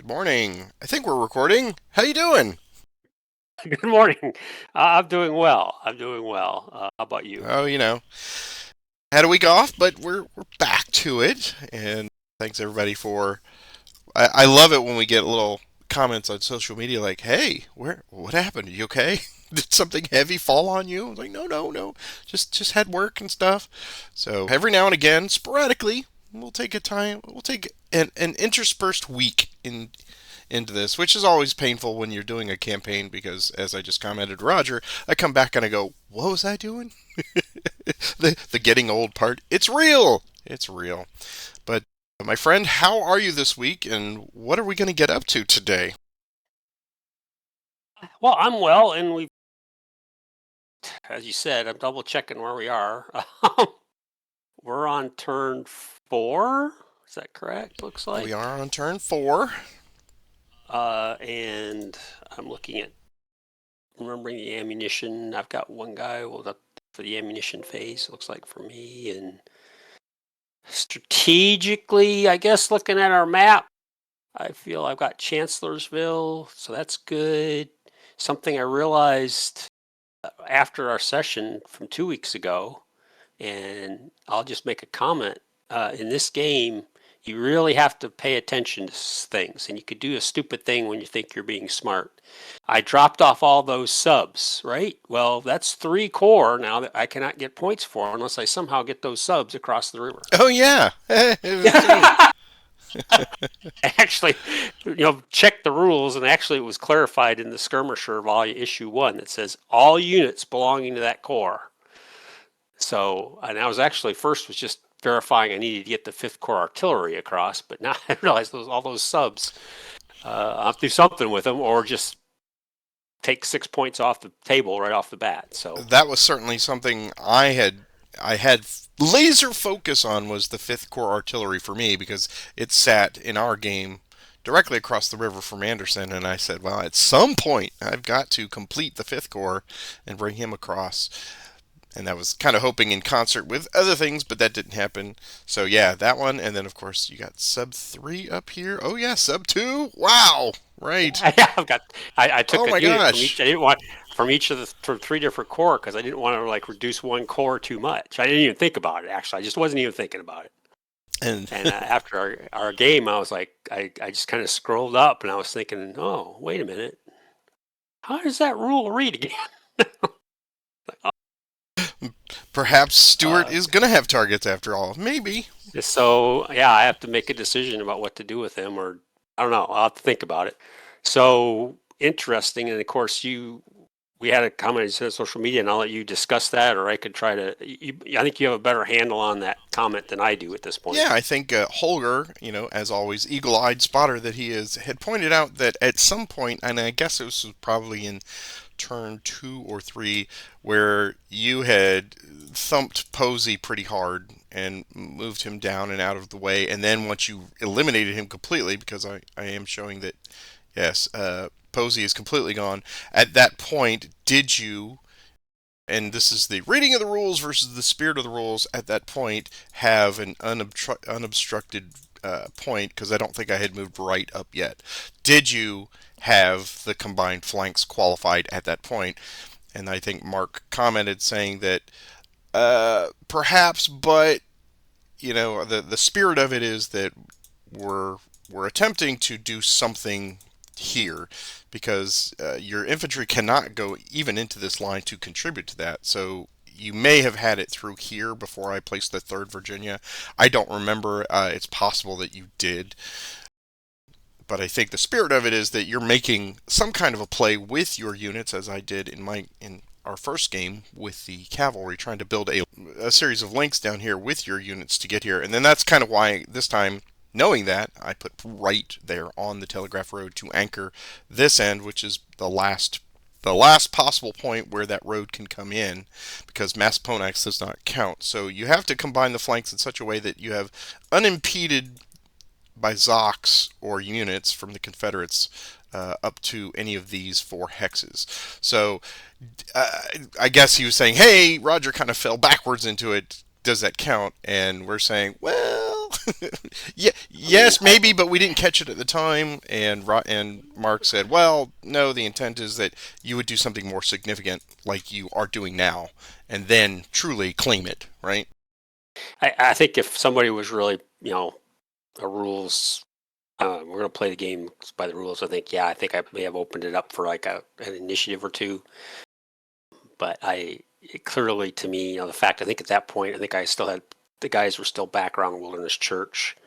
Good morning. I think we're recording. How you doing? Good morning. I'm doing well. I'm doing well. How about you? Oh, had a week off, but we're back to it. And thanks everybody for. I love it when we get little comments on social media like, "Hey, what happened? Are you okay? Did something heavy fall on you?" I was like, "No, no, no. Just had work and stuff." So every now and again, sporadically, we'll take a time. We'll take an interspersed week into this, which is always painful when you're doing a campaign because, as I just commented to Roger, I come back and I go, "What was I doing?" The getting old part. It's real. It's real. But my friend, how are you this week, and what are we going to get up to today? Well, I'm well, and as you said, I'm double checking where we are. We're on turn four. Is that correct? Looks We like. are on turn 4. And I'm looking at remembering the ammunition. I've got one guy up for the ammunition phase. Looks like for me, and strategically, I guess looking at our map. I feel I've got Chancellorsville, so that's good. Something I realized after our session from 2 weeks ago, and I'll just make a comment. In this game, you really have to pay attention to things, and you could do a stupid thing when you think you're being smart. I dropped off all those subs, right? Well, that's 3 core now that I cannot get points for unless I somehow get those subs across the river. Oh yeah, it was me. Actually, check the rules, and actually, it was clarified in the Skirmisher Volume Issue 1 that says all units belonging to that corps. So, and I was actually first was just verifying I needed to get the Fifth Corps Artillery across, but now I realize all those subs, I'll have to do something with them, or just take 6 points off the table right off the bat. So, That was certainly something I had laser focus on was the Fifth Corps Artillery for me because it sat in our game directly across the river from Anderson, and I said, well, at some point I've got to complete the Fifth Corps and bring him across. And I was kind of hoping in concert with other things, but that didn't happen. So yeah, that one, and then of course you got sub 3 up here. Oh yeah, sub 2. Wow, right. yeah, I've got. I Oh took a my unit from gosh. each. I didn't want from each of the from 3 different corps because I didn't want to like reduce one corps too much. I didn't even think about it. Actually, I just wasn't even thinking about it. And And after our game, I was like, I just kind of scrolled up and I was thinking, oh, wait a minute. How does that rule read again? perhaps Stewart Uh, is going to have targets after all. Maybe. so, yeah, I have to make a decision about what to do with him, or I don't know. I'll have to think about it. So interesting. And of course, we had a comment on social media, and I'll let you discuss that, or I could try to. I think you have a better handle on that comment than I do at this point. Yeah, I think Holger, as always, eagle-eyed spotter that he is, had pointed out that at some point, and I guess it was probably in turn 2 or 3, where you had thumped Posey pretty hard and moved him down and out of the way, and then once you eliminated him completely, because I am showing that yes, Posey is completely gone. At that point, did you, and this is the reading of the rules versus the spirit of the rules, at that point have an unobstructed point, because I don't think I had moved right up yet. Did you have the combined flanks qualified at that point? And I think Mark commented saying that perhaps, but the spirit of it is that we're we're attempting to do something here because your infantry cannot go even into this line to contribute to that. So you may have had it through here before I placed the 3rd Virginia. I don't remember. It's possible that you did. But I think the spirit of it is that you're making some kind of a play with your units, as I did in our first game with the cavalry, trying to build a series of links down here with your units to get here. And then that's kind of why this time, knowing that, I put right there on the telegraph road to anchor this end, which is the last possible point where that road can come in, because Massaponax does not count. So you have to combine the flanks in such a way that you have unimpeded by Zocs or units from the Confederates up to any of these 4 hexes. So uh, I guess he was saying, hey, Roger kind of fell backwards into it. Does that count? And we're saying, well, Yeah, I mean, yes, maybe, but we didn't catch it at the time. And Mark said, "Well, no, the intent is that you would do something more significant, like you are doing now, and then truly claim it, right?" I think if somebody was really, a rules, we're going to play the game by the rules. I think I may have opened it up for like an initiative or two. But clearly, to me, the fact, I think at that point, I think I still had, the guys were still back around Wilderness Church.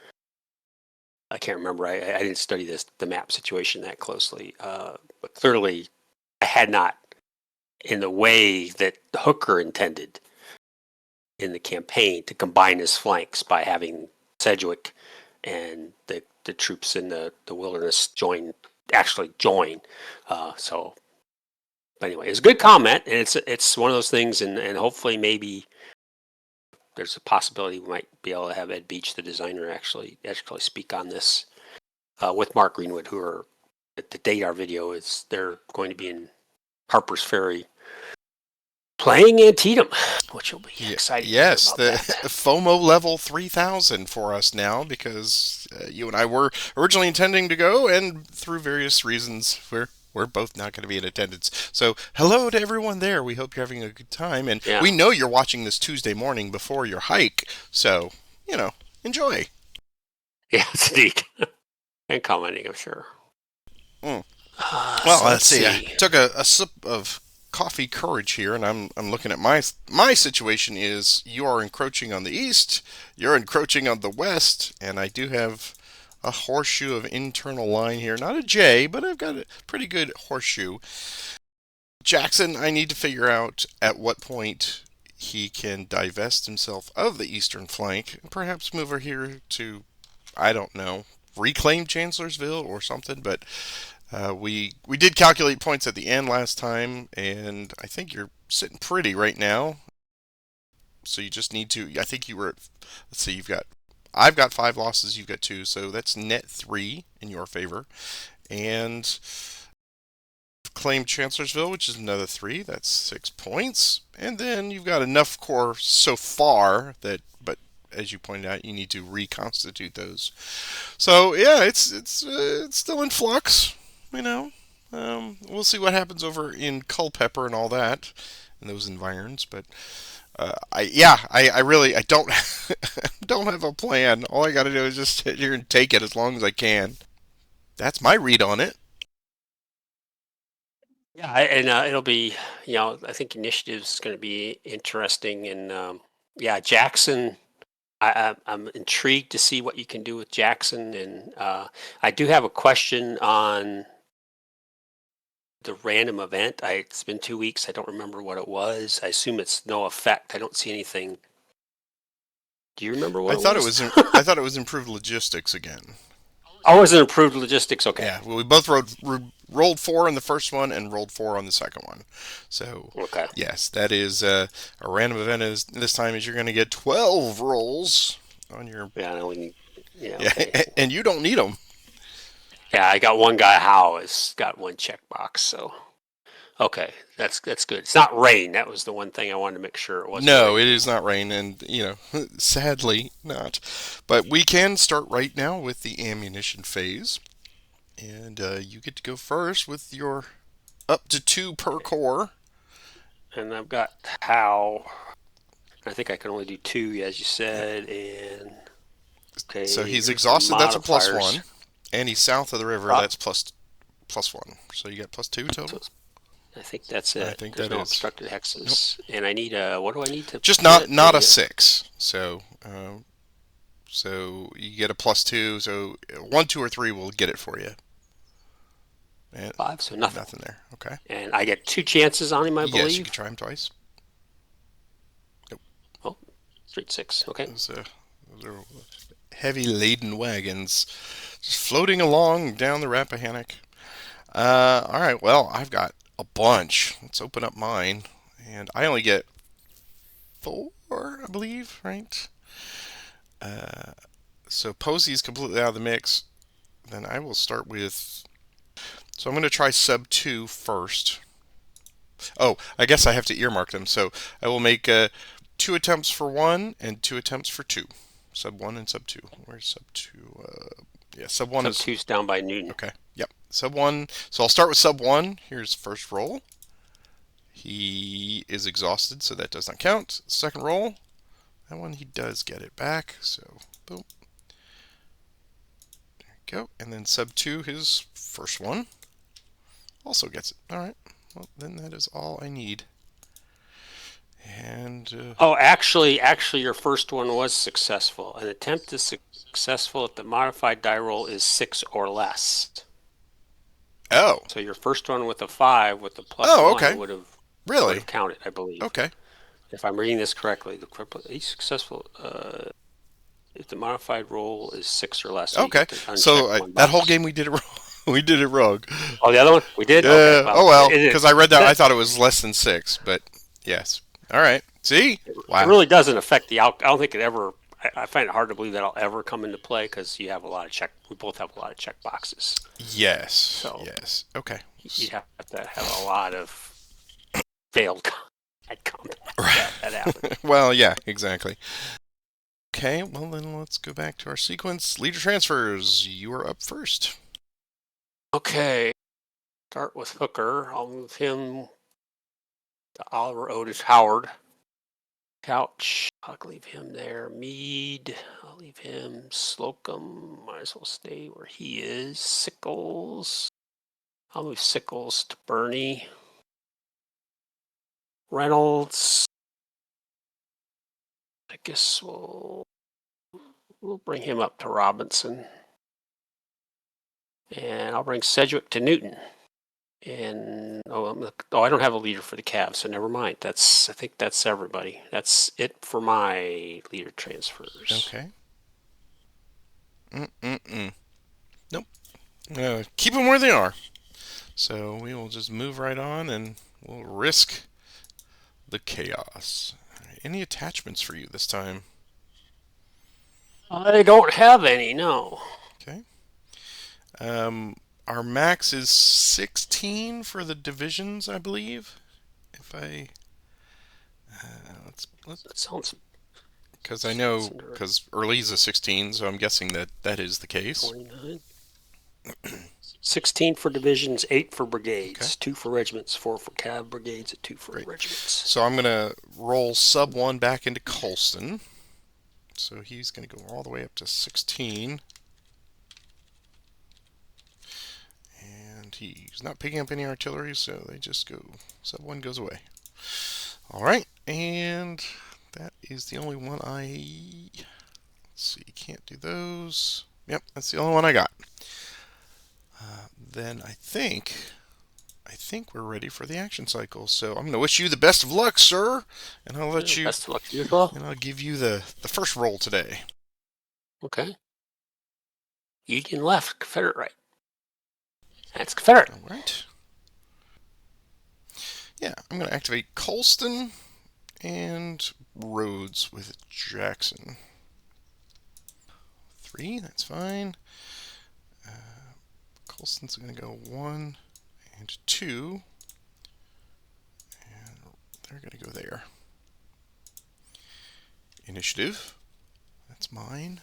I can't remember. I didn't study the map situation that closely. But clearly, I had not, in the way that Hooker intended in the campaign, to combine his flanks by having Sedgwick and the troops in the wilderness actually join. So anyway, it's a good comment, and it's one of those things, and hopefully maybe there's a possibility we might be able to have Ed Beach, the designer, actually speak on this with Mark Greenwood, who are, at the date our video is, they're going to be in Harper's Ferry playing Antietam, which will be exciting to hear Yes, about the that. FOMO level 3000 for us now because you and I were originally intending to go, and through various reasons, we're both not going to be in attendance. So, hello to everyone there. We hope you're having a good time, and Yeah, we know you're watching this Tuesday morning before your hike. So, enjoy. yeah, it's neat. And commenting, I'm sure. Mm. Well, So let's let's see. I see. took a sip of coffee courage here, and I'm looking at my situation is you are encroaching on the east, you're encroaching on the west, and I do have a horseshoe of internal line here. Not a J, but I've got a pretty good horseshoe. Jackson, I need to figure out at what point he can divest himself of the eastern flank and perhaps move over here to, I don't know, reclaim Chancellorsville or something, but we did calculate points at the end last time, and I think you're sitting pretty right now. So you just need to. I think you were. Let's see. I've got 5 losses. You've got 2. So that's net 3 in your favor. And claim Chancellorsville, which is another 3. That's 6 points. And then you've got enough core so far that, but as you pointed out, you need to reconstitute those. So yeah, it's still in flux. You know, we'll see what happens over in Culpeper and all that in those environs. But I really I don't don't have a plan. All I got to do is just sit here and take it as long as I can. That's my read on it. Yeah, and it'll be, I think initiatives is going to be interesting, and yeah, Jackson. I'm intrigued to see what you can do with Jackson, and I do have a question on the random event. It's been 2 weeks. I don't remember what it was. I assume it's no effect. I don't see anything. Do you remember what I it thought it was? was I thought it was improved logistics again. Oh, it's an improved logistics. Okay. Yeah, well, we both rolled 4 on the first one and rolled 4 on the second one. So, Okay. yes, that is a random event. Is this time is you're going to get 12 rolls on your. Yeah, I only need. Yeah. Yeah, Okay. and you don't need them. Yeah, I got one guy. Howe has got one checkbox. So okay, that's good. It's not rain. That was the one thing I wanted to make sure it wasn't No, it rain. is not rain, and sadly not. But we can start right now with the ammunition phase, and you get to go first with your up to 2 per core. And I've got Howe. I think I can only do two, as you Yeah. said. And So okay, he's here's the exhausted. That's a plus modifiers. 1, and he's south of the river. Uh, That's plus 1. So you got plus 2 so total. I think that's I it. think There's that no is. obstructed Nope. hexes. And I need a. What do I need to Just not get? not a 6. So you get a plus 2. So 1, 2, or 3 will get it for you. And Five, so nothing. nothing there. Okay. And I get 2 chances on him, I Yes, you can believe. try him twice. Nope. Oh, straight six. Okay. Those are heavy laden wagons just floating along down the Rappahannock. All right. Well, I've got a bunch. Let's open up mine, and I only get 4, I believe. Right. Uh, so Posey's completely out of the mix. Then I will start with. So I'm going to try sub 2 first. Oh, I guess I have to earmark them. So I will make 2 attempts for 1 and 2 attempts for 2. Sub 1 and Sub 2. Where's Sub 2? Yeah, Sub 1 Sub is... two's down by Newton. Okay, yep. Sub 1. So I'll start with Sub 1. Here's first roll. He is exhausted, so that does not count. Second roll. That one he does get it back, so boom. There you go. And then Sub 2, his first one, also gets it. Alright, well then that is all I need. And Oh, actually, your first one was successful. An attempt is successful if the modified die roll is 6 or less. oh, So your first one with a 5 with the plus oh, 1 okay, would have really? counted, I believe. Okay, If I'm reading this correctly, he's successful if the modified roll is 6 or less. So okay. So one that box. whole game we did it wrong. We did it wrong. Oh, the other one we did. Yeah. Okay, Oh well, it because I read that I thought it was less than 6, but yes. All right. See? Wow. It really doesn't affect the outcome. I don't think it ever. I find it hard to believe that'll ever come into play because you have a lot of check. We both have a lot of check boxes. Yes. So yes. Okay. you'd have to have a lot of failed combat. Right. That happened. Well, yeah, exactly. Okay, well then let's go back to our sequence. Leader transfers. You are up first. Okay. Start with Hooker. I'll move him to Oliver Otis Howard. Couch. I'll leave him there. Meade. I'll leave him. Slocum. Might as well stay where he is. Sickles. I'll move Sickles to Bernie. Reynolds. I guess we'll bring him up to Robinson. And I'll bring Sedgwick to Newton. And I don't have a leader for the Cavs, so never mind. I think that's everybody. That's it for my leader transfers. Okay. Nope. Keep them where they are. So we will just move right on and we'll risk the chaos. Any attachments for you this time? I don't have any, no. Okay. Our max is 16 for the divisions, I believe. If I let's That sounds. because I know because early's a 16, so I'm guessing that is the case. 29. 16 for divisions, 8 for brigades, Okay. 2 for regiments, 4 for cav brigades, and 2 for Great. regiments. So I'm gonna roll sub 1 back into Colston. So he's gonna go all the way up to 16. And he's not picking up any artillery, so they just go, sub 1 goes away. Alright, and that is the only one let's see, can't do those. Yep, that's the only one I got. Then I think we're ready for the action cycle. So I'm going to wish you the best of luck, sir, and I'll let you. Best of luck to you as well. And I'll give you the first roll today. Okay. Union left, Confederate right. That's Confederate. All right. Yeah, I'm going to activate Colston and Rhodes with Jackson. 3, that's fine. Colston's going to go 1 and 2. And they're going to go there. Initiative. That's mine.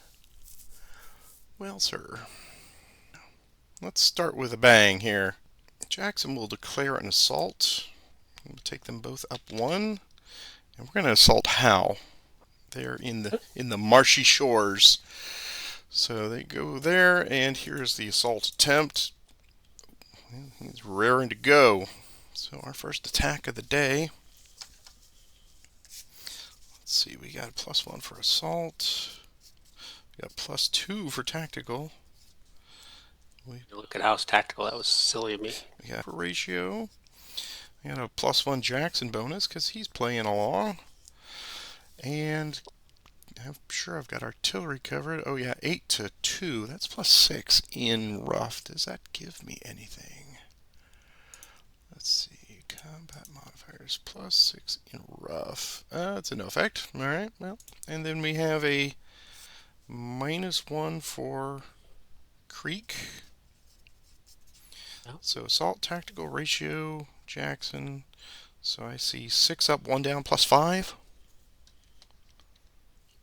Well, sir. Let's start with a bang here. Jackson will declare an assault. We'll take them both up 1. And we're going to assault Howe. They're in the marshy shores. So they go there, and here's the assault attempt. He's raring to go. So our first attack of the day. Let's see, we got a +1 for assault. We got +2 for tactical. Look at Howe's tactical. That was silly of me. We got for ratio. We got a +1 Jackson bonus because he's playing along. And I'm sure I've got artillery covered. Oh yeah, 8 to 2. That's +6 in rough. Does that give me anything? Let's see. Combat modifiers +6 in rough. That's a no effect. All right. Well, and then we have a -1 for Creek. Oh. So assault tactical ratio Jackson. So I see 6 up, 1 down, +5.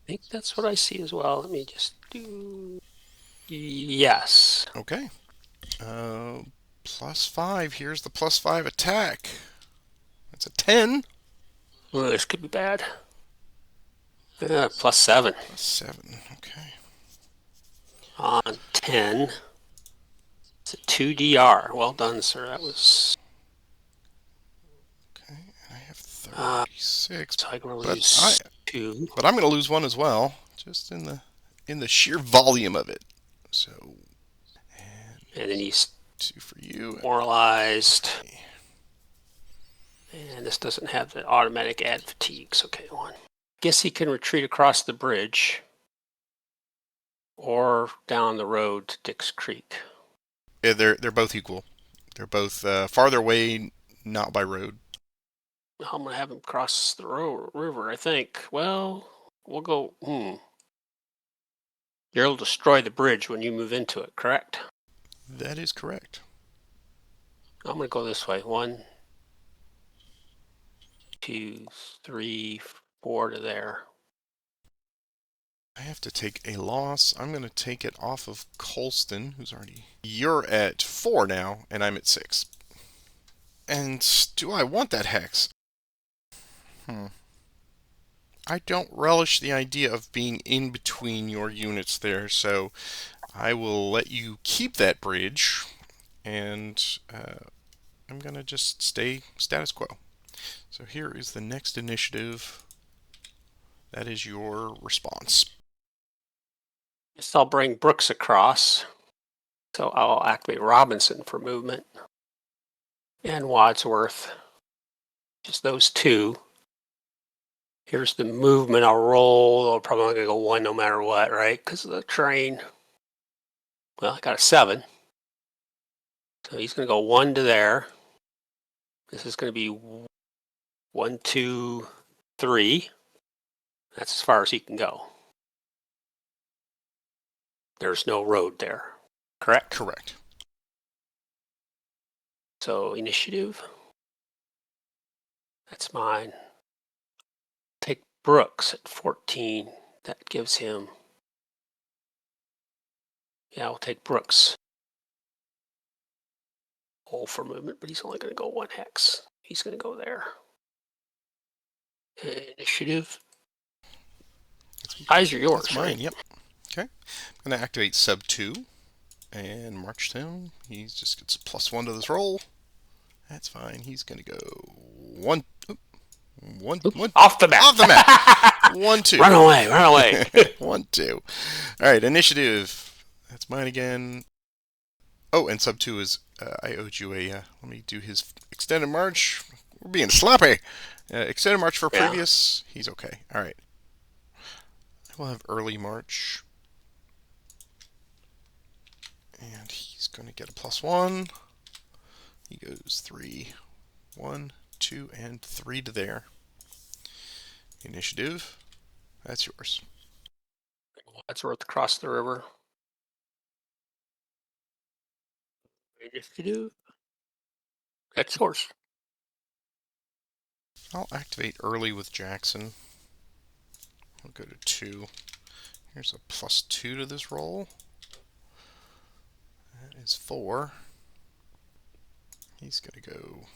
think that's what I see as well. Let me just do. Yes. Okay. +5. Here's the +5 attack. That's a 10. Well, this could be bad. +7 +7. Okay. on 10. It's a 2 DR. Well done, sir. That was. Okay. And I have Uh, 36. so I'm going to But I lose 2. but I'm going to lose one as well, just in the sheer volume of it. So, and And then he's 2 for you. moralized. Okay. And this doesn't have the automatic add fatigues. Okay, 1. Guess he can retreat across the bridge or down the road to Dix Creek. Yeah, they're both equal. They're both farther away, not by road. I'm going to have him cross the river, I think. Well, we'll go. You're able to destroy the bridge when you move into it, correct? That is correct. I'm going to go this way. 1, 2, 3, 4 to there. I have to take a loss. I'm going to take it off of Colston, who's already. You're at 4 now, and I'm at 6. And do I want that hex? I don't relish the idea of being in between your units there, so I will let you keep that bridge, and I'm going to just stay status quo. So here is the next initiative. That is your response. Guess I'll bring Brooks across. So I'll activate Robinson for movement. And Wadsworth. Just those 2. Here's the movement. I'll roll. I'm probably not going to go 1 no matter what, right? Because of the terrain. Well, I got a 7. So he's going to go 1 to there. This is going to be 1, 2, 3. That's as far as he can go. There's no road there, correct? Correct. So initiative. That's mine. Take Brooks at 14. That gives him. Yeah, I'll take Brooks. All for movement, but he's only going to go 1 hex. He's going to go there. Initiative. Eyes are yours. That's mine, right? yep. Okay. I'm going to activate sub 2 and march him. He just gets a +1 to this roll. That's fine. He's going to go 1. Oops, off the map. Off the map. 1, 2. Run away, run away. 1, 2. All right, initiative. That's mine again. Oh, and sub 2 is, I owed you a, let me do his extended march. We're being sloppy. Extended march for Yeah. previous. He's okay. All right. We'll have early march. And he's going to get a +1. He goes 3, 1, 2, and 3 to there. Initiative. That's yours. Wadsworth across the river. Initiative. That's yours. I'll activate early with Jackson. I'll go to 2. Here's a +2 to this roll. That is 4. He's going to go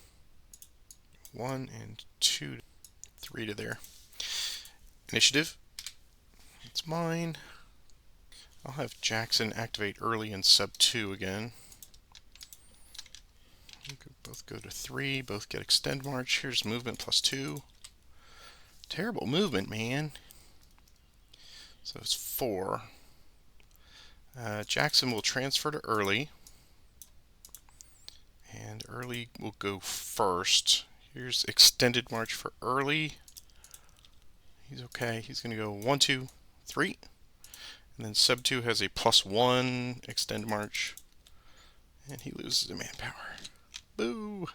1 and 2, 3 to there. Initiative. It's mine. I'll have Jackson activate early in sub 2 again. We could both go to 3, both get extend march. Here's movement +2. Terrible movement, man. So it's 4. Jackson will transfer to early. And early will go first. Here's extended march for early. He's okay. He's going to go 1, 2, 3. And then sub 2 has a +1 extend march. And he loses a manpower. Boo!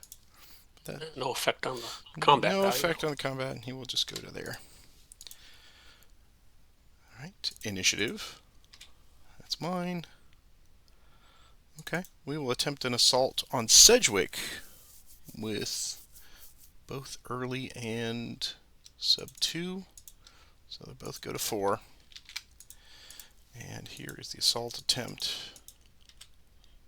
No effect on the combat No value. effect on the combat, and he will just go to there. Alright, initiative. That's mine. Okay, we will attempt an assault on Sedgwick with both early and sub 2. So they both go to 4. And here is the assault attempt.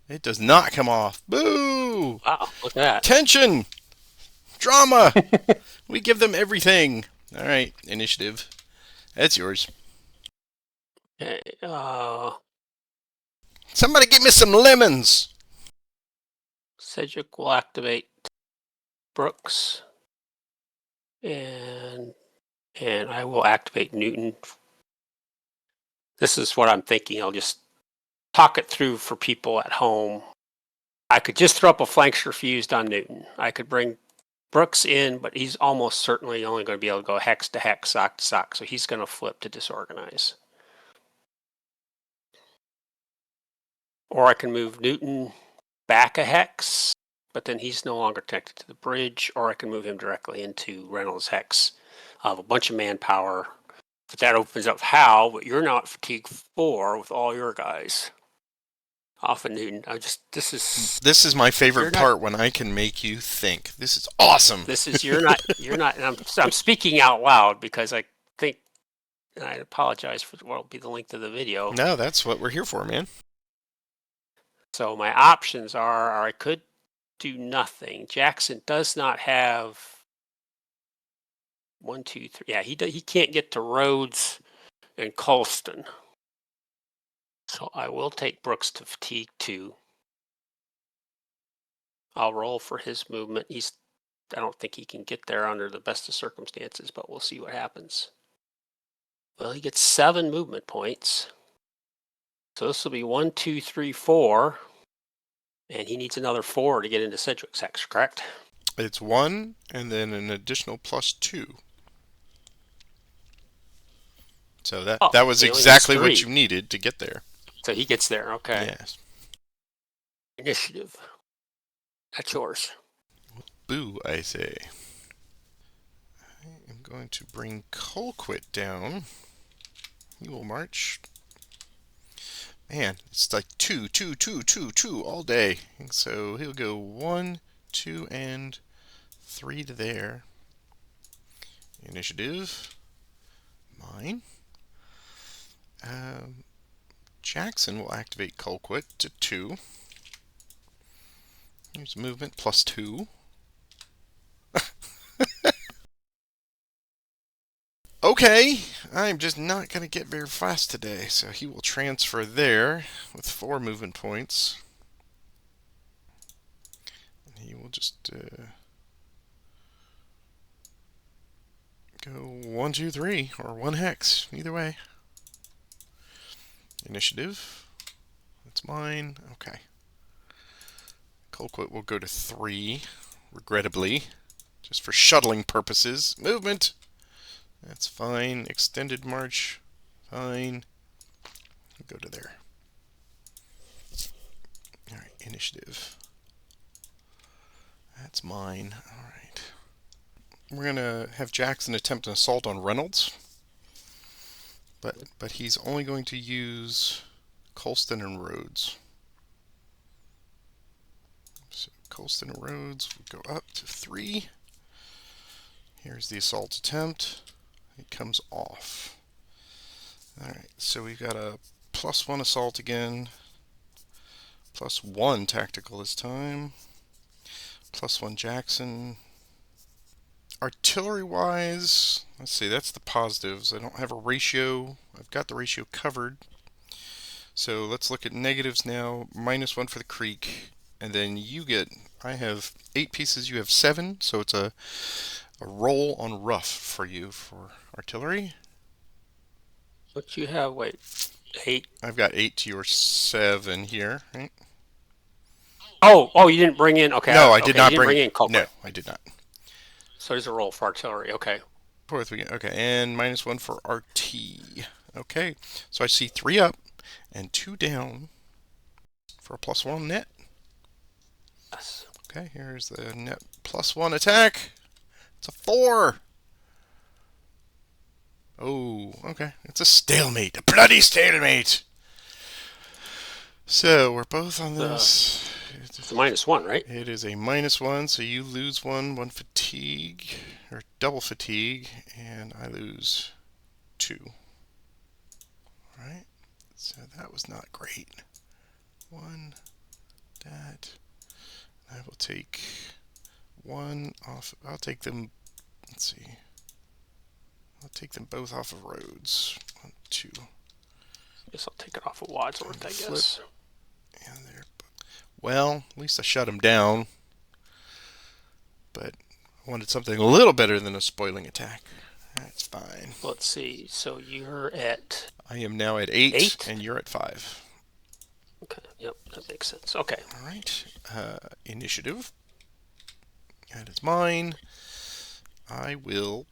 It does not come off. Boo! Wow, look at Tension! Drama! We give them everything. All right, initiative. That's yours. that. Okay, Somebody give me some lemons. Cedric will activate Brooks, and I will activate Newton. This is what I'm thinking. I'll just talk it through for people at home. I could just throw up a flank fused on Newton. I could bring Brooks in, but he's almost certainly only going to be able to go hex to hex, sock to sock, so he's going to flip to disorganize. Or I can move Newton back a hex, but then he's no longer connected to the bridge, or I can move him directly into Reynolds hex. I have a bunch of manpower. But that opens up Hal, but you're not fatigue 4 with all your guys. Off of Newton. This is my favorite part when I can make you think. This is awesome. You're not, and I'm speaking out loud because I think, and I apologize for what will be the length of the video. No, that's what we're here for, man. So my options are I could do nothing. Jackson does not have 1, 2, 3. Yeah, he can't get to Rhodes and Colston. So I will take Brooks to fatigue 2. I'll roll for his movement. I don't think he can get there under the best of circumstances, but we'll see what happens. Well, he gets 7 movement points. So this will be 1, 2, 3, 4. And he needs another 4 to get into Cedric's hex, correct? It's 1 and then an additional +2. So that was exactly what you needed to get there. So he gets there, okay. Yes. Initiative. That's yours. Boo, I say. I am going to bring Colquitt down. He will march. Man, it's like 2, 2, 2, 2, 2 all day. And so he'll go 1, 2, and 3 to there. Initiative. Mine. Jackson will activate Colquitt to 2. Here's movement +2. Okay, I'm just not going to get very fast today, so he will transfer there with 4 movement points. And he will just go 1, 2, 3, or 1 hex, either way. Initiative. That's mine. Okay. Colquitt will go to 3, regrettably, just for shuttling purposes. Movement! That's fine. Extended march. Fine. We'll go to there. Alright, initiative. That's mine. Alright. We're going to have Jackson attempt an assault on Reynolds. But he's only going to use Colston and Rhodes. So Colston and Rhodes will go up to 3. Here's the assault attempt. It comes off. Alright, so we've got a +1 assault again. +1 tactical this time. +1 Jackson. Artillery-wise, let's see, that's the positives. I don't have a ratio. I've got the ratio covered. So let's look at negatives now. -1 for the creek. And then you get, I have 8 pieces, you have 7. So it's a roll on rough for you for artillery. What you have, wait, 8? I've got 8 to your 7 here, right? Oh, you didn't bring in, okay. No, I did not bring in Colquitt. No, I did not. So there's a roll for artillery, okay. Fourth we get, okay, and -1 for RT. Okay, so I see 3 up and 2 down for a +1 net. Yes. Okay, here's the net +1 attack. It's a 4. Oh, okay. It's a stalemate. A bloody stalemate. So we're both on this. It's a -1, right? It is a -1, so you lose 1 fatigue, or double fatigue, and I lose 2. Alright, So that was not great. One, that. I will take one off. I'll take them. Let's see. I'll take them both off of roads. 1, 2. Guess I'll take it off of Wadsworth, I Flip. guess. And there. Well, at least I shut them down. But I wanted something a little better than a spoiling attack. That's fine. Let's see. So you're at I am now at 8, 8? and you're at 5. Okay, yep, that makes sense. Okay. All right. Initiative. That is mine. I will.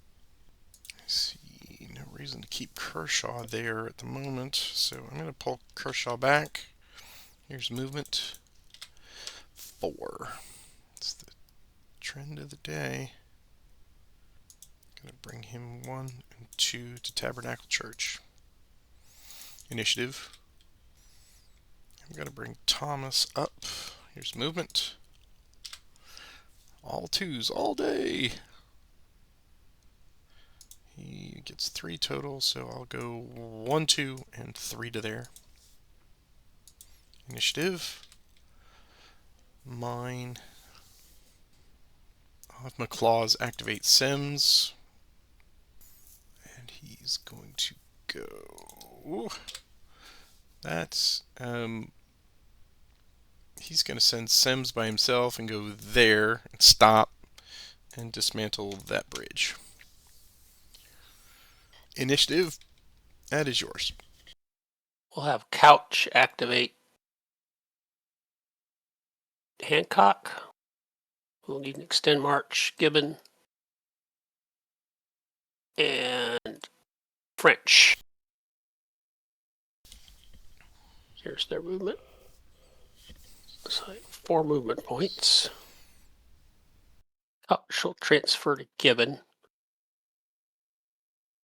See. No reason to keep Kershaw there at the moment, so I'm going to pull Kershaw back. Here's movement 4. It's the trend of the day. Going to bring him 1 and 2 to Tabernacle Church. Initiative. I'm going to bring Thomas up. Here's movement. All 2s all day. He gets 3 total, so I'll go 1, 2, and 3 to there. Initiative. Mine. I'll have McClaws activate Sims. And he's going to go. That's. He's going to send Sims by himself and go there and stop and dismantle that bridge. Initiative. That is yours. We'll have Couch activate Hancock. We'll need an extend march, Gibbon, and French. Here's their movement. So 4 movement points. Couch will transfer to Gibbon.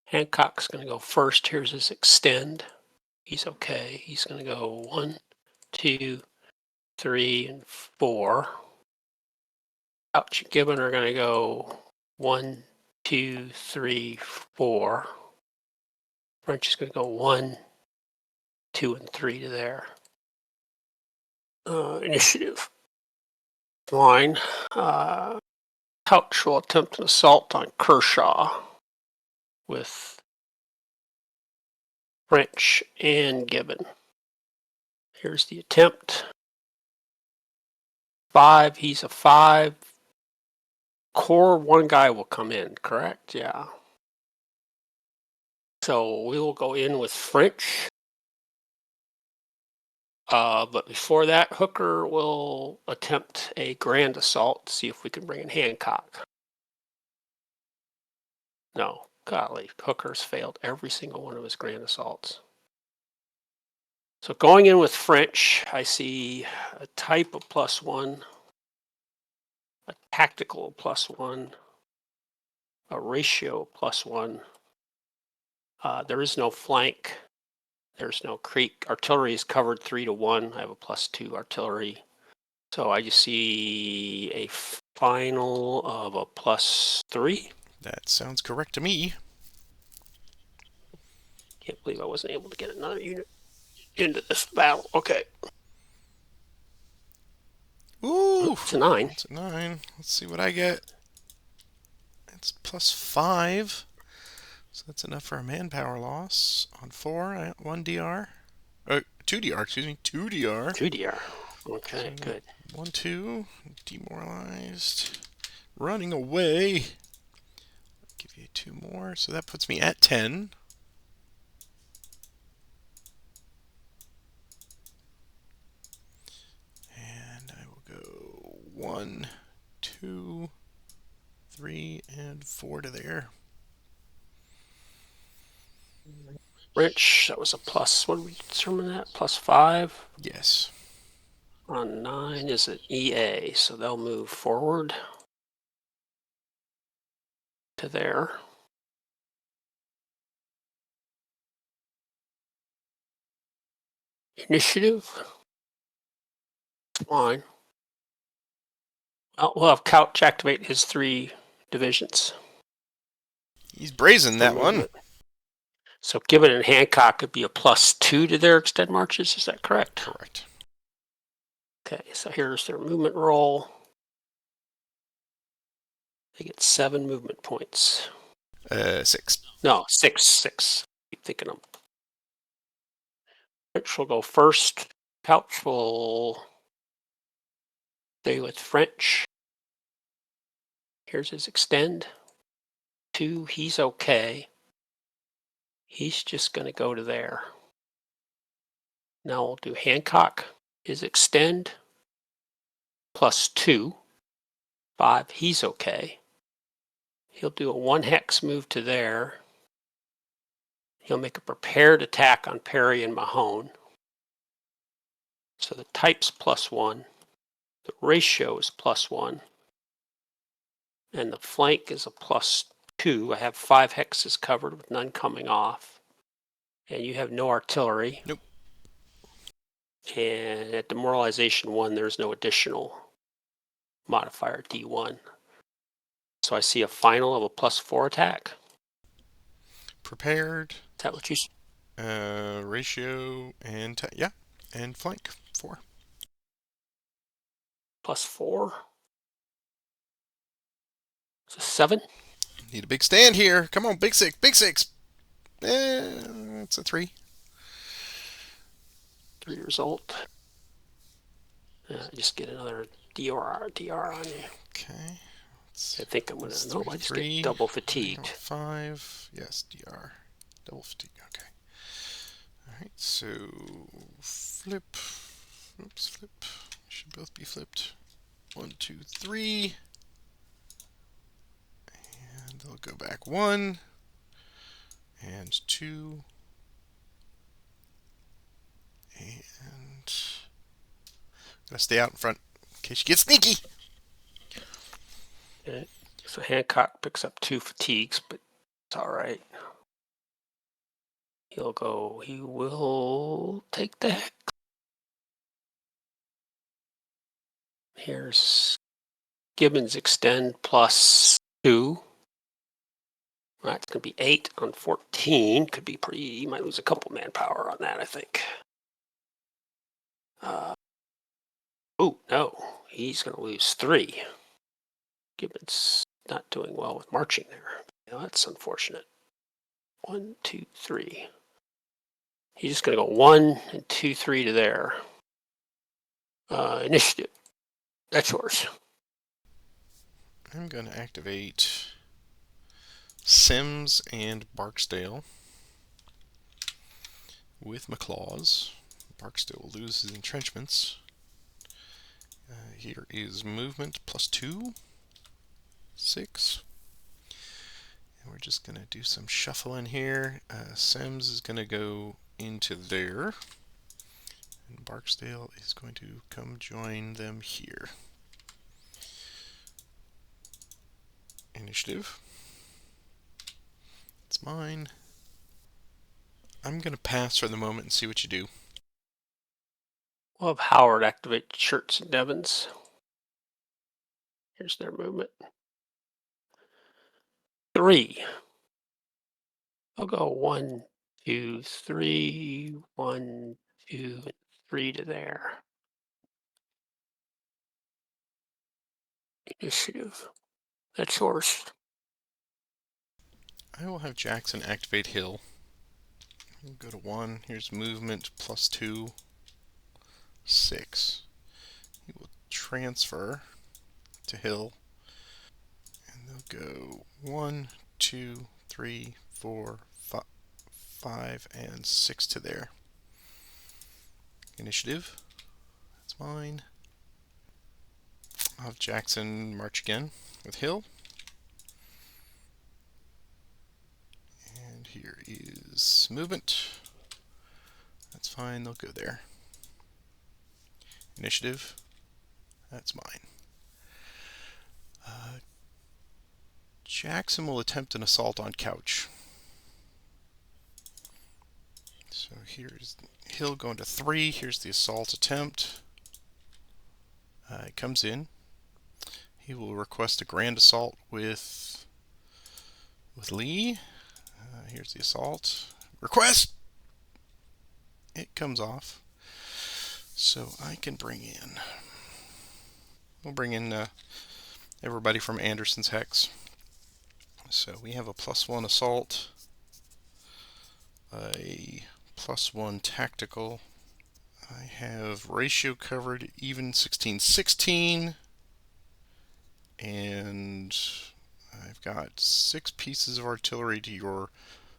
Hancock's going to go first. Here's his extend. He's okay. He's going to go 1, 2, 3, and 4. Couch and Gibbon are going to go 1, 2, 3, 4. French is going to go 1, 2, and 3 to there. Initiative. Fine. Couch will attempt an assault on Kershaw with French and Gibbon. Here's the attempt. 5. He's a 5. Core, 1 guy will come in, correct? Yeah. So we will go in with French. But before that, Hooker will attempt a grand assault to see if we can bring in Hancock. No, golly, Hooker's failed every single one of his grand assaults. So going in with French, I see a type of +1, a tactical +1, a ratio +1. There is no flank. There's no creek. Artillery is covered 3 to 1. I have a +2 artillery. So I just see a final of a +3. That sounds correct to me. Can't believe I wasn't able to get another unit into this battle. Okay. Ooh! It's a 9. It's a 9. Let's see what I get. It's +5. So that's enough for a manpower loss on 4. 1 DR. 2 DR, excuse me. 2 DR. 2 DR. Okay, So, good. 1, 2. Demoralized. Running away. Give you 2 more. So that puts me at 10. And I will go 1, 2, 3, and 4 to there. French, that was a plus. What did we determine that? +5. Yes. On 9 is an EA, so they'll move forward to there. Initiative. Fine. Well, we'll have Couch activate his 3 divisions. He's brazen for that one. movement. So Gibbon and Hancock could be a +2 to their extend marches. Is that correct? Correct. Okay, so here's their movement roll. They get 7 movement points. 6. No, 6. Keep thinking of. French will go first. Couch will stay with French. Here's his extend. 2, he's okay. He's just going to go to there. Now we'll do Hancock. His extend. +2. 5, he's okay. He'll do a 1 hex move to there. He'll make a prepared attack on Perry and Mahone. So the type's +1. The ratio is +1. And the flank is a +2. I have 5 hexes covered with none coming off. And you have no artillery. Nope. And at demoralization 1, there's no additional modifier D1. So I see a final of a +4 attack. Prepared. Is that what you said? Ratio and yeah, and flank 4. +4. It's a 7. Need a big stand here. Come on, big 6, big 6. It's a 3. 3 result. Just get another DR on you. Okay. I think I'm gonna. No, I just get double fatigued. 5. Yes, DR. Double fatigue. Okay. All right. So flip. Oops, flip. Should both be flipped. 1, 2, 3. And they'll go back 1 and 2 and gonna stay out in front in case you get sneaky. Okay. So Hancock picks up 2 fatigues, but it's all right. He will take the hex. Here's Gibbons extend +2. All right, it's going to be 8 on 14. Could be pretty, you might lose a couple manpower on that, I think. Oh, no, he's going to lose 3. Gibbons not doing well with marching there. Yeah, that's unfortunate. 1, 2, 3. He's just going to go 1 and 2, 3 to there. Initiative. That's yours. I'm gonna activate Sims and Barksdale with McClaws. Barksdale will lose his entrenchments. Here is movement +2, 6. And we're just going to do some shuffling here. Sims is going to go into there. And Barksdale is going to come join them here. Initiative. It's mine. I'm going to pass for the moment and see what you do. We'll have Howard activate Shirts and Devons. Here's their movement. 3. I'll go 1, 2, 3, 1, 2, 3 to there. Initiative. That's yours. I will have Jackson activate Hill. Go to 1. Here's movement +2, 6. He will transfer to Hill. And they'll go 1, 2, 3, 4, 5, and 6 to there. Initiative. That's mine. I'll have Jackson march again with Hill. And here is movement. That's fine, they'll go there. Initiative. That's mine. Jackson will attempt an assault on Couch. So here's Hill going to 3. Here's the assault attempt. It comes in. He will request a grand assault with Lee. Here's the assault. Request! It comes off. So I can bring in. We'll bring in everybody from Anderson's Hex. So we have a +1 assault, a +1 tactical. I have ratio covered even 16-16, and I've got 6 pieces of artillery to your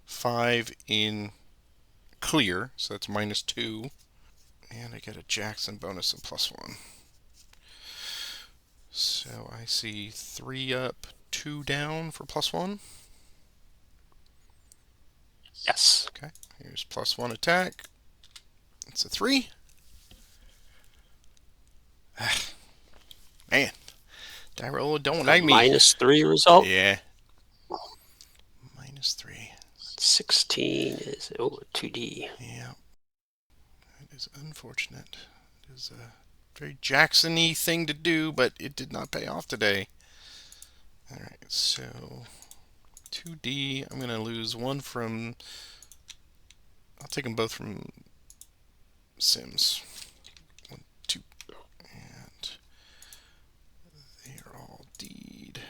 5 in clear, so that's -2, and I get a Jackson bonus and +1. So I see 3 up, 2 down for +1. Yes. Okay, here's +1 attack. It's a 3. Man, die roll don't A like me. -3 result. Yeah, -3. 16 is 2D. Yeah, it is unfortunate. It is a very Jackson-y thing to do, but it did not pay off today. Alright, so 2D. I'm going to lose 1 from. I'll take them both from Sims. 1, 2. And they are all D'd.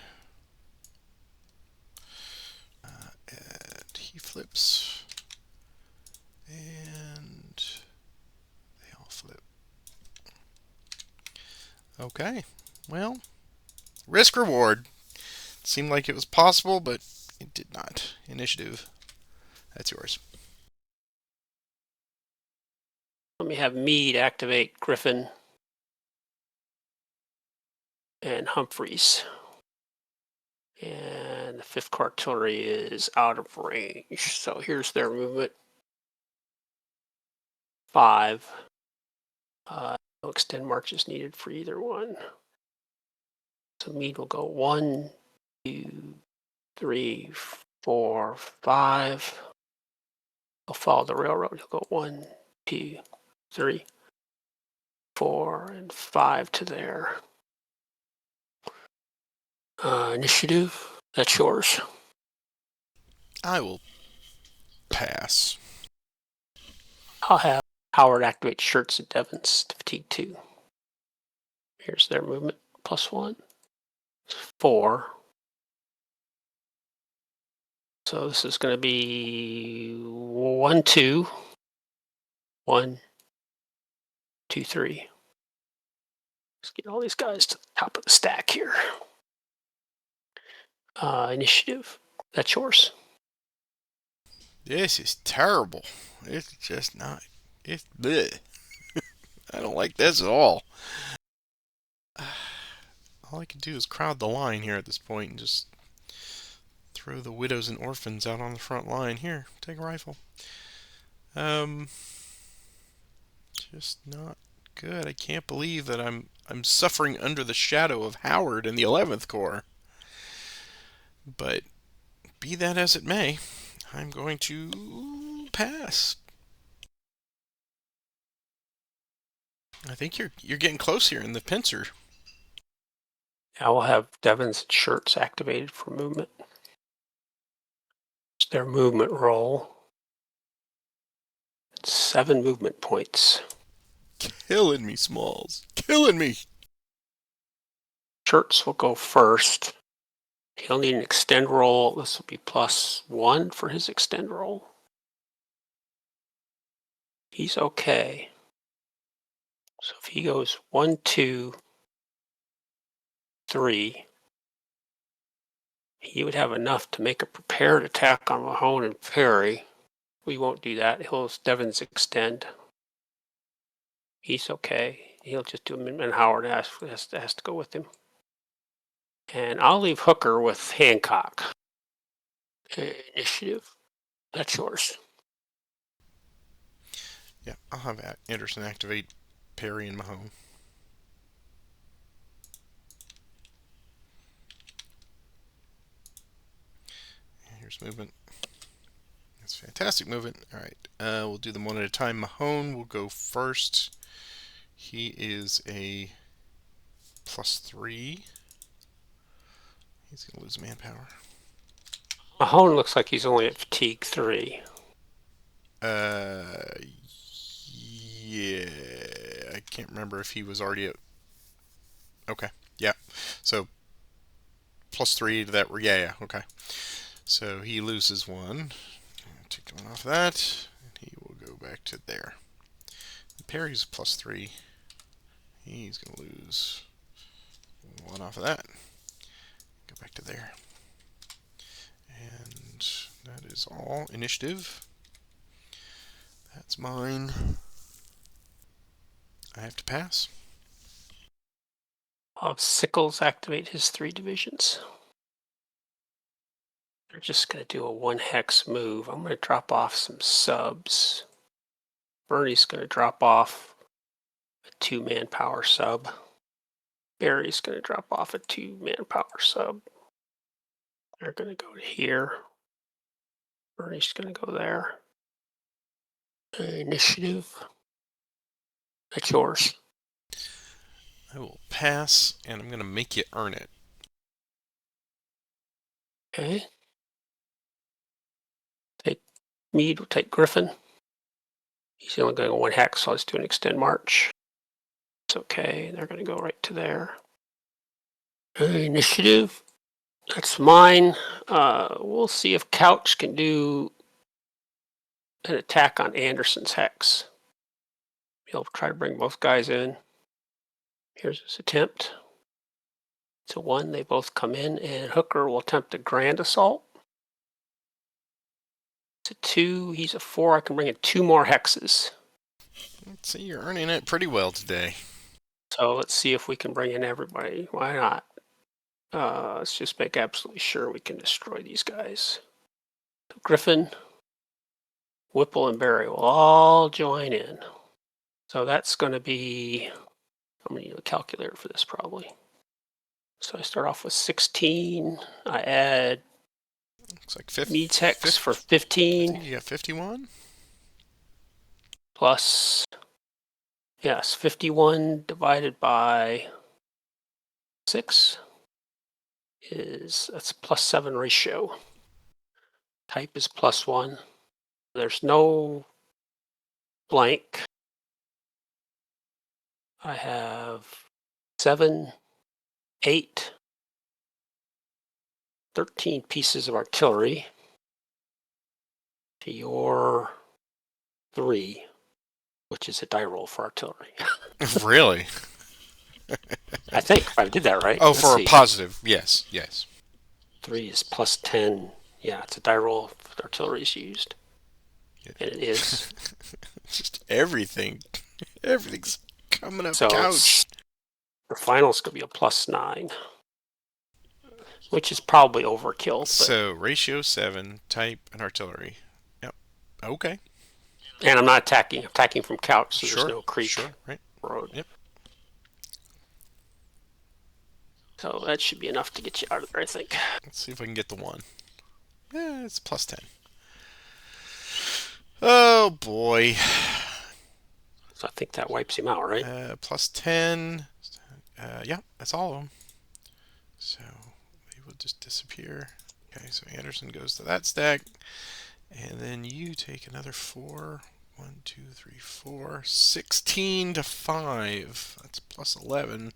And he flips. And they all flip. Okay, well, risk reward. Seemed like it was possible, but it did not. Initiative. That's yours. Let me have Meade activate Griffin and Humphreys. And the 5th Corps Artillery is out of range. So here's their movement. 5. No extend marches needed for either one. So Meade will go 1, 2, 3, 4, 5. He'll follow the railroad. He'll go 1, 2, 3, 4, and 5 to there. Initiative, that's yours. I will pass. I'll have Howard activate Shirts and Devons to fatigue 2. Here's their movement. +1. 4. So this is going to be 1, 2. 1, 2, 3. Let's get all these guys to the top of the stack here. Initiative, that's yours. This is terrible. It's just not. It's bleh. I don't like this at all. All I can do is crowd the line here at this point and just throw the widows and orphans out on the front line. Here, take a rifle. Just not good. I can't believe that I'm suffering under the shadow of Howard in the 11th Corps. But be that as it may, I'm going to pass. I think you're getting close here in the pincer. I will have Devons and Shirts activated for movement. It's their movement roll. It's 7 movement points. Killing me, Smalls. Killing me. Shirts will go first. He'll need an extend roll. This will be +1 for his extend roll. He's okay. So if he goes 1, 2, 3, he would have enough to make a prepared attack on Mahone and Perry. We won't do that. He'll Devons extend. He's okay. He'll just do him, and Howard has to go with him. And I'll leave Hooker with Hancock. Initiative. That's yours. Yeah, I'll have Anderson activate Perry and Mahone. Here's movement. That's fantastic movement. All right, we'll do them one at a time. Mahone will go first. He is a +3. He's going to lose manpower. Mahone looks like he's only at fatigue 3. Uh, yeah, I can't remember if he was already at. Okay, yeah. So +3 to that. Yeah, yeah. Okay. So he loses one. Take one off that, and he will go back to there. Parry's +3. He's gonna lose one off of that. Go back to there. And that is all initiative. That's mine. I have to pass. Sickles activate his 3 divisions. They're just going to do a 1 hex move. I'm going to drop off some subs. Bernie's going to drop off a 2 manpower sub. Barry's going to drop off a 2 manpower sub. They're going to go to here. Bernie's going to go there. Initiative. That's yours. I will pass, and I'm going to make you earn it. Okay. Take Mead, will take Griffin. He's only going 1 hex, so let's do an extend march. It's okay. They're going to go right to there. Initiative. That's mine. We'll see if Couch can do an attack on Anderson's hex. He'll try to bring both guys in. Here's his attempt. It's a 1. They both come in, and Hooker will attempt a grand assault. It's a 2. He's a 4. I can bring in 2 more hexes. Let's see, you're earning it pretty well today. So let's see if we can bring in everybody. Why not? Let's just make absolutely sure we can destroy these guys. Griffin, Whipple, and Barry will all join in. So that's going to be, I'm going to need a calculator for this probably. So I start off with 16. I add Looks like Mead's hex for I 15 think you got 51. plus, yes, 51 divided by 6 that's +7 ratio. Type is +1. There's no blank. I have 7, 8, 13 pieces of artillery to your 3, which is a die roll for artillery. Really? I think if I did that right. Oh, Let's for see. a positive. Yes, yes. 3 is +10. Yeah, it's a die roll if artillery is used. Yeah. And it is. Just everything. Everything's coming up So couch. the final's going to be a +9, which is probably overkill. But, So, ratio 7, type, and artillery. Yep. Okay. and I'm not attacking. I'm attacking from couch, so Sure. there's no creek Sure. Right. road. Yep. So that should be enough to get you out of there, I think. Let's see if I can get the 1. Yeah, it's +10. Oh, boy. So I think that wipes him out, right? +10. Yeah, that's all of them. So they will just disappear. Okay, so Anderson goes to that stack. And then you take another 4. 1, 2, 3, 4. 16 to 5. That's +11.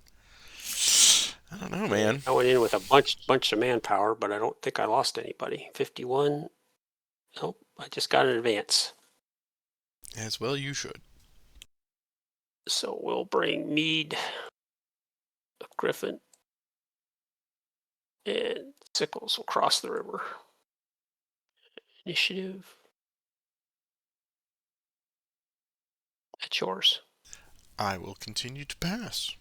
I don't know, man. I went in with a bunch of manpower, but I don't think I lost anybody. 51. Nope, I just got an advance. As well you should. So we'll bring Mead, Griffin, and Sickles will cross the river. Initiative. That's yours. I will continue to pass.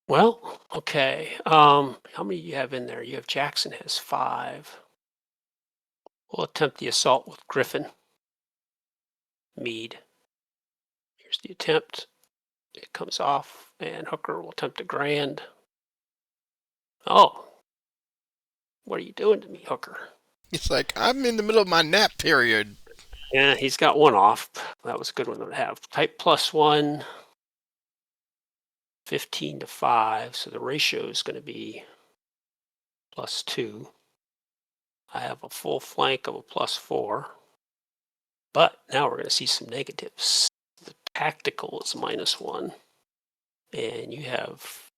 Well, okay. How many do you have in there? You have Jackson has 5. We'll attempt the assault with Griffin. Mead. Here's the attempt. It comes off, and Hooker will attempt a grand. Oh, what are you doing to me, Hooker? It's like, I'm in the middle of my nap period. Yeah, he's got 1 off. That was a good one to have. Type +1, 15 to 5. So the ratio is going to be +2. I have a full flank of a +4. now we're going to see some negatives. The tactical is -1, and you have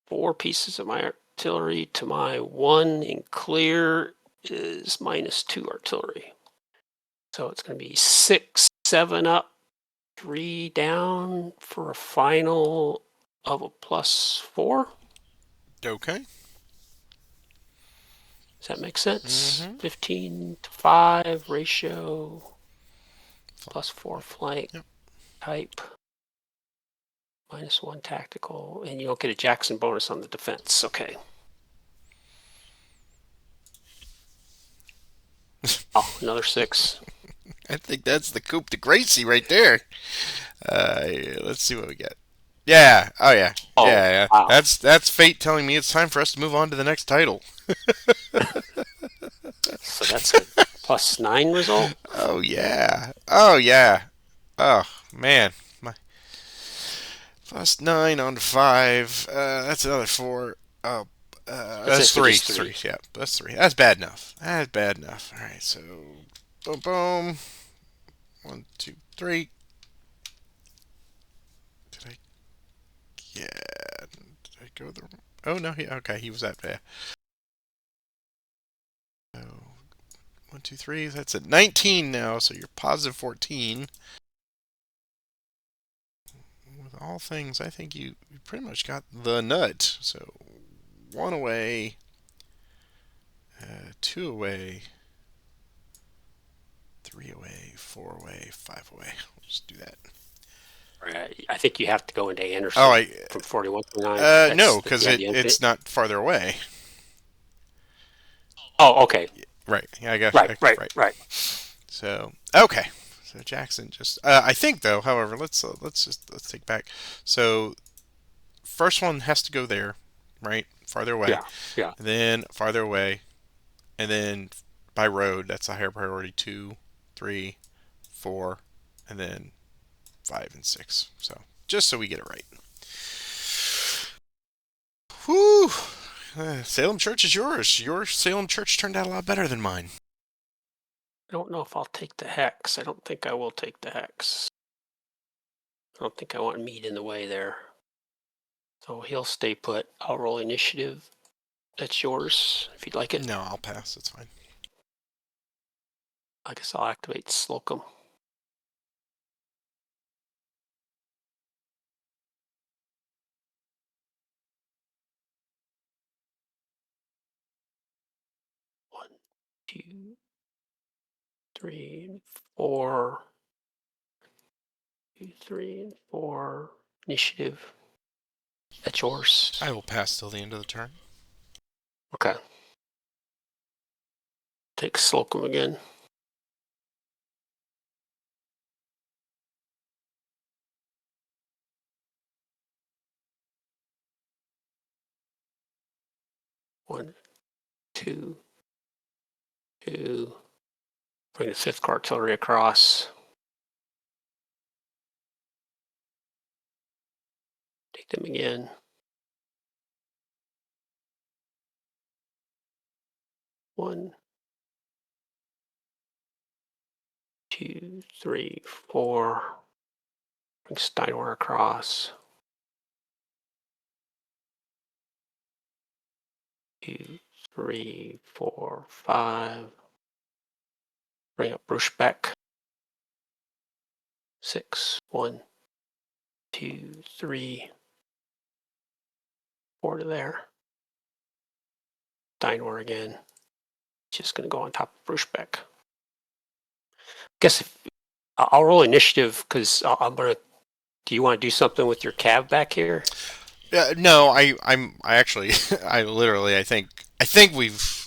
4 pieces of my artillery to my 1 in clear is -2 artillery. So it's going to be 6, 7 up, 3 down for a final of a +4. Okay. Does that make sense? Mm-hmm. 15-5 ratio, +4 flank Yep. type, -1 tactical, and you don't get a Jackson bonus on the defense. Okay. Oh, another 6. I think that's the coup de Gracie right there. Let's see what we get. Yeah. Oh yeah. Oh, Yeah. Yeah. wow. That's fate telling me it's time for us to move on to the next title. So that's a +9 result. Oh yeah. Oh yeah. Oh man. My +9 on 5. That's another 4. Oh, That's that's it for three. just It's 3. 3. Yeah, that's 3. That's bad enough. That's bad enough. All right. So, boom, boom. 1, 2, 3. Did I? Yeah. Did I go the? Oh no. Okay. He was at. Yeah. So, 1, 2, 3. That's at 19 now. So you're positive 14. With all things, I think you pretty much got the nut. So 1 away, 2 away, 3 away, 4 away, 5 away. We'll just do that. I think you have to go into Oh, Anderson from 41-9. no, That's because yeah, the it's infinite. not farther away. Oh, okay. Right. Yeah, I guess. Right, right, Right. right. So okay. So Jackson just. I think though. However, let's take back. So first one has to go there, right? Farther away, Yeah, yeah. and then farther away, and then by road. That's a higher priority. 2, 3, 4, and then 5 and 6. So just so we get it right. Whew. Salem Church is yours. Your Salem Church turned out a lot better than mine. I don't know if I'll take the hex. I don't think I will take the hex. I don't think I want meat in the way there. So he'll stay put. I'll roll initiative. That's yours if you'd like it. No, I'll pass. It's fine. I guess I'll activate Slocum. One, 2, 3, and 4. 2, 3, and 4. Initiative. That's yours. I will pass till the end of the turn. Okay. Take Slocum again. One, 2, 2. Bring the 5th artillery across. Take them again. One, 2, 3, 4. Bring Steinwar across. 2, 3, 4, 5. Bring up Brushbeck. 6. 1, 2, 3, 4 to there. Steinwar again. Just going to go on top of Brushbeck. Guess if I'll roll initiative because I'm going to. Do you want to do something with your cav back here? No, I actually, I think we've.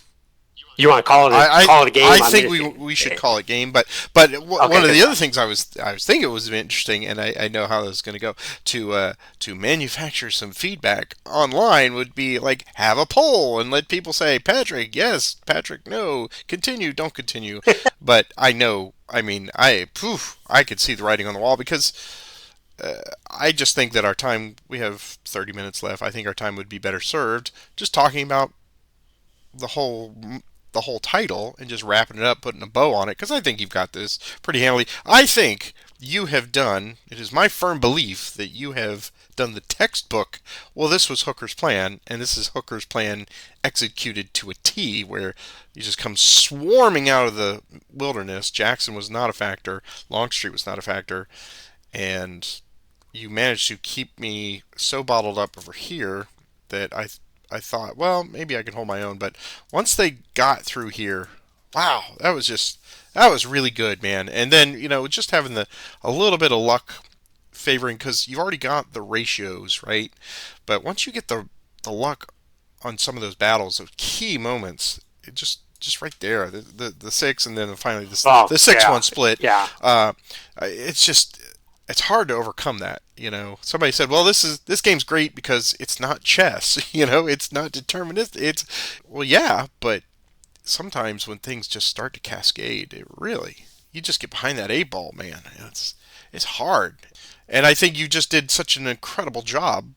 You want to call it a game? I I mean, think if you, we should call it game, but okay, one of the because other things I was thinking was interesting, and I know how this is going to go to manufacture some feedback online would be like have a poll and let people say Patrick yes, Patrick no, continue, don't continue, but I know I mean I could see the writing on the wall because I just think that our time we have 30 minutes left. I think our time would be better served just talking about the whole the whole title and just wrapping it up, putting a bow on it, because I think you've got this pretty handily. I think you have done, it is my firm belief that you have done the textbook. Well, this was Hooker's plan, and this is Hooker's plan executed to a T, where you just come swarming out of the wilderness. Jackson was not a factor, Longstreet was not a factor, and you managed to keep me so bottled up over here that I thought, well, maybe I can hold my own. But once they got through here, wow, that was really good, man. And then just having the a little bit of luck favoring, because you've already got the ratios right, but once you get the luck on some of those battles, those key moments, it just right there, the six, and then finally Oh, the 6-1 yeah, split. yeah. It's just it's hard to overcome that. Somebody said, "Well, this game's great because it's not chess. It's not deterministic. It's well, yeah, but sometimes when things just start to cascade, it really you just get behind that 8 ball, man. It's hard, and I think you just did such an incredible job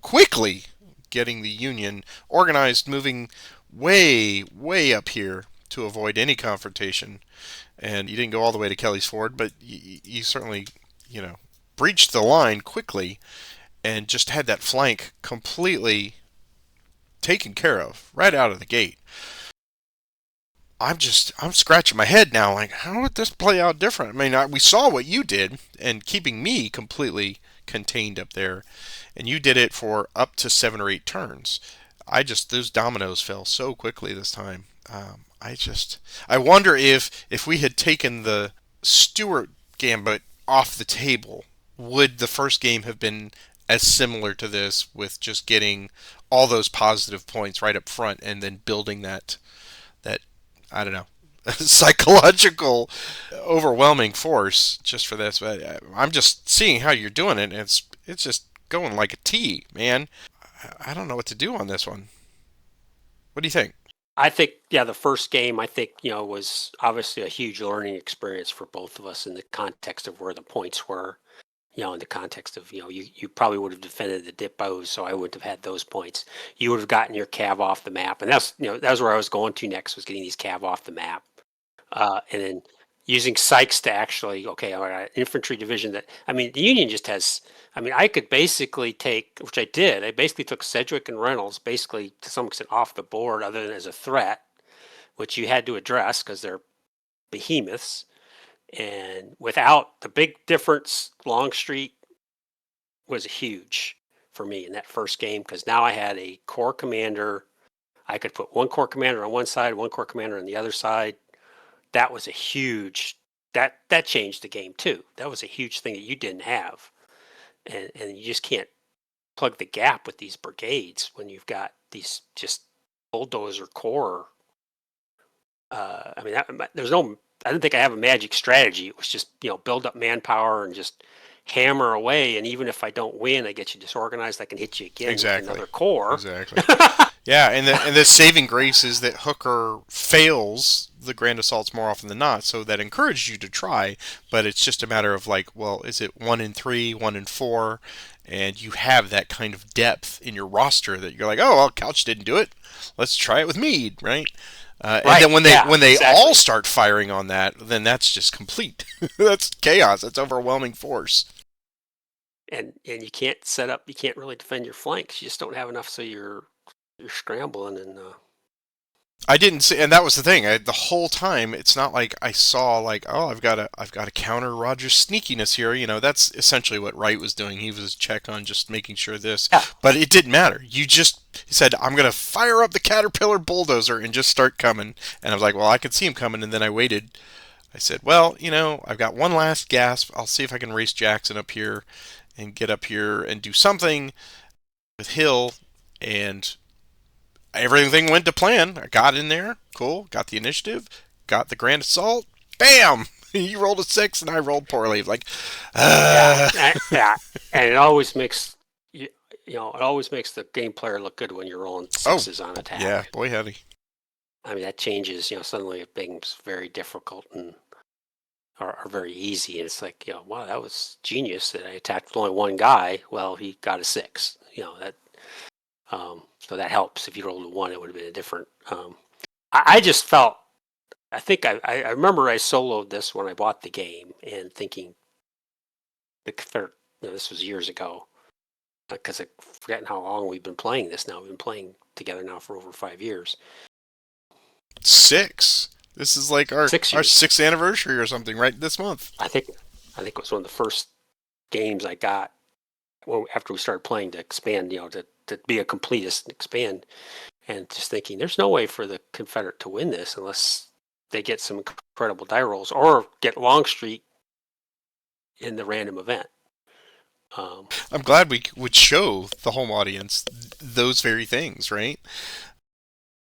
quickly getting the Union organized, moving way up here to avoid any confrontation. And you didn't go all the way to Kelly's Ford, but you certainly, breached the line quickly and just had that flank completely taken care of right out of the gate. I'm scratching my head now, like, how would this play out different? I mean, we saw what you did and keeping me completely contained up there, and you did it for up to 7 or 8 turns. Those dominoes fell so quickly this time. I wonder if we had taken the Stewart gambit off the table, would the first game have been as similar to this, with just getting all those positive points right up front and then building that I don't know, psychological overwhelming force just for this. But I'm just seeing how you're doing it, and it's just going like a T, man. I don't know what to do on this one. What do you think? I think, yeah, the first game, I think, was obviously a huge learning experience for both of us in the context of where the points were. In the context of, you probably would have defended the Dippos, so I wouldn't have had those points. You would have gotten your cav off the map, and that was where I was going to next, was getting these cav off the map, and then using Sykes to actually, okay, all right, infantry division that, I mean, the Union just has, I mean, I could basically take, which I did, I basically took Sedgwick and Reynolds basically to some extent off the board, other than as a threat, which you had to address because they're behemoths. And without the big difference, Longstreet was huge for me in that first game, because now I had a corps commander. I could put one corps commander on one side, one corps commander on the other side. That was a huge, that changed the game too. That was a huge thing that you didn't have. And you just can't plug the gap with these brigades when you've got these just bulldozer corps. I mean, there's no, I didn't think I have a magic strategy. It was just, build up manpower and just hammer away. And even if I don't win, I get you disorganized. I can hit you again with Exactly. another corps. Exactly. Yeah, and the saving grace is that Hooker fails the grand assaults more often than not, so that encouraged you to try. But it's just a matter of like, well, is it 1 in 3, 1 in 4, and you have that kind of depth in your roster that you're like, oh, well, Couch didn't do it. Let's try it with Meade, right? And Right. then Yeah, when they exactly. all start firing on that, then that's just complete. That's chaos. That's overwhelming force. And you can't set up, you can't really defend your flanks. You just don't have enough, so you're scrambling. And I didn't see, and that was the thing. The whole time, it's not like I saw like, oh, I've got to counter Roger's sneakiness here. That's essentially what Wright was doing. He was check on just making sure this, yeah, but it didn't matter. He said, I'm gonna fire up the Caterpillar bulldozer and just start coming. And I was like, well, I could see him coming, and then I waited. I said, well, I've got one last gasp. I'll see if I can race Jackson up here and get up here and do something with Hill, and everything went to plan. I got in there, cool, got the initiative, got the grand assault, bam! You rolled a 6 and I rolled poorly. Like, yeah, uh. yeah. And it always makes it always makes the game player look good when you're rolling Oh, sixes on attack. yeah, boy, howdy. I mean, that changes. Suddenly it becomes very difficult and are very easy. And it's like, wow, that was genius that I attacked with only one guy. Well, he got a 6. That So that helps. If you rolled a 1, it would have been a different. I just felt. I think I remember I soloed this when I bought the game and thinking the Confederate. This was years ago because I've forgotten how long we've been playing this now. We've been playing together now for over 5 years. 6. This is like our 6 years. 6th anniversary or something, right? This month. I think it was one of the first games I got after we started playing to expand. To be a completist and expand. And just thinking, there's no way for the Confederate to win this unless they get some incredible die rolls or get Longstreet in the random event. I'm glad we would show the home audience those very things, right?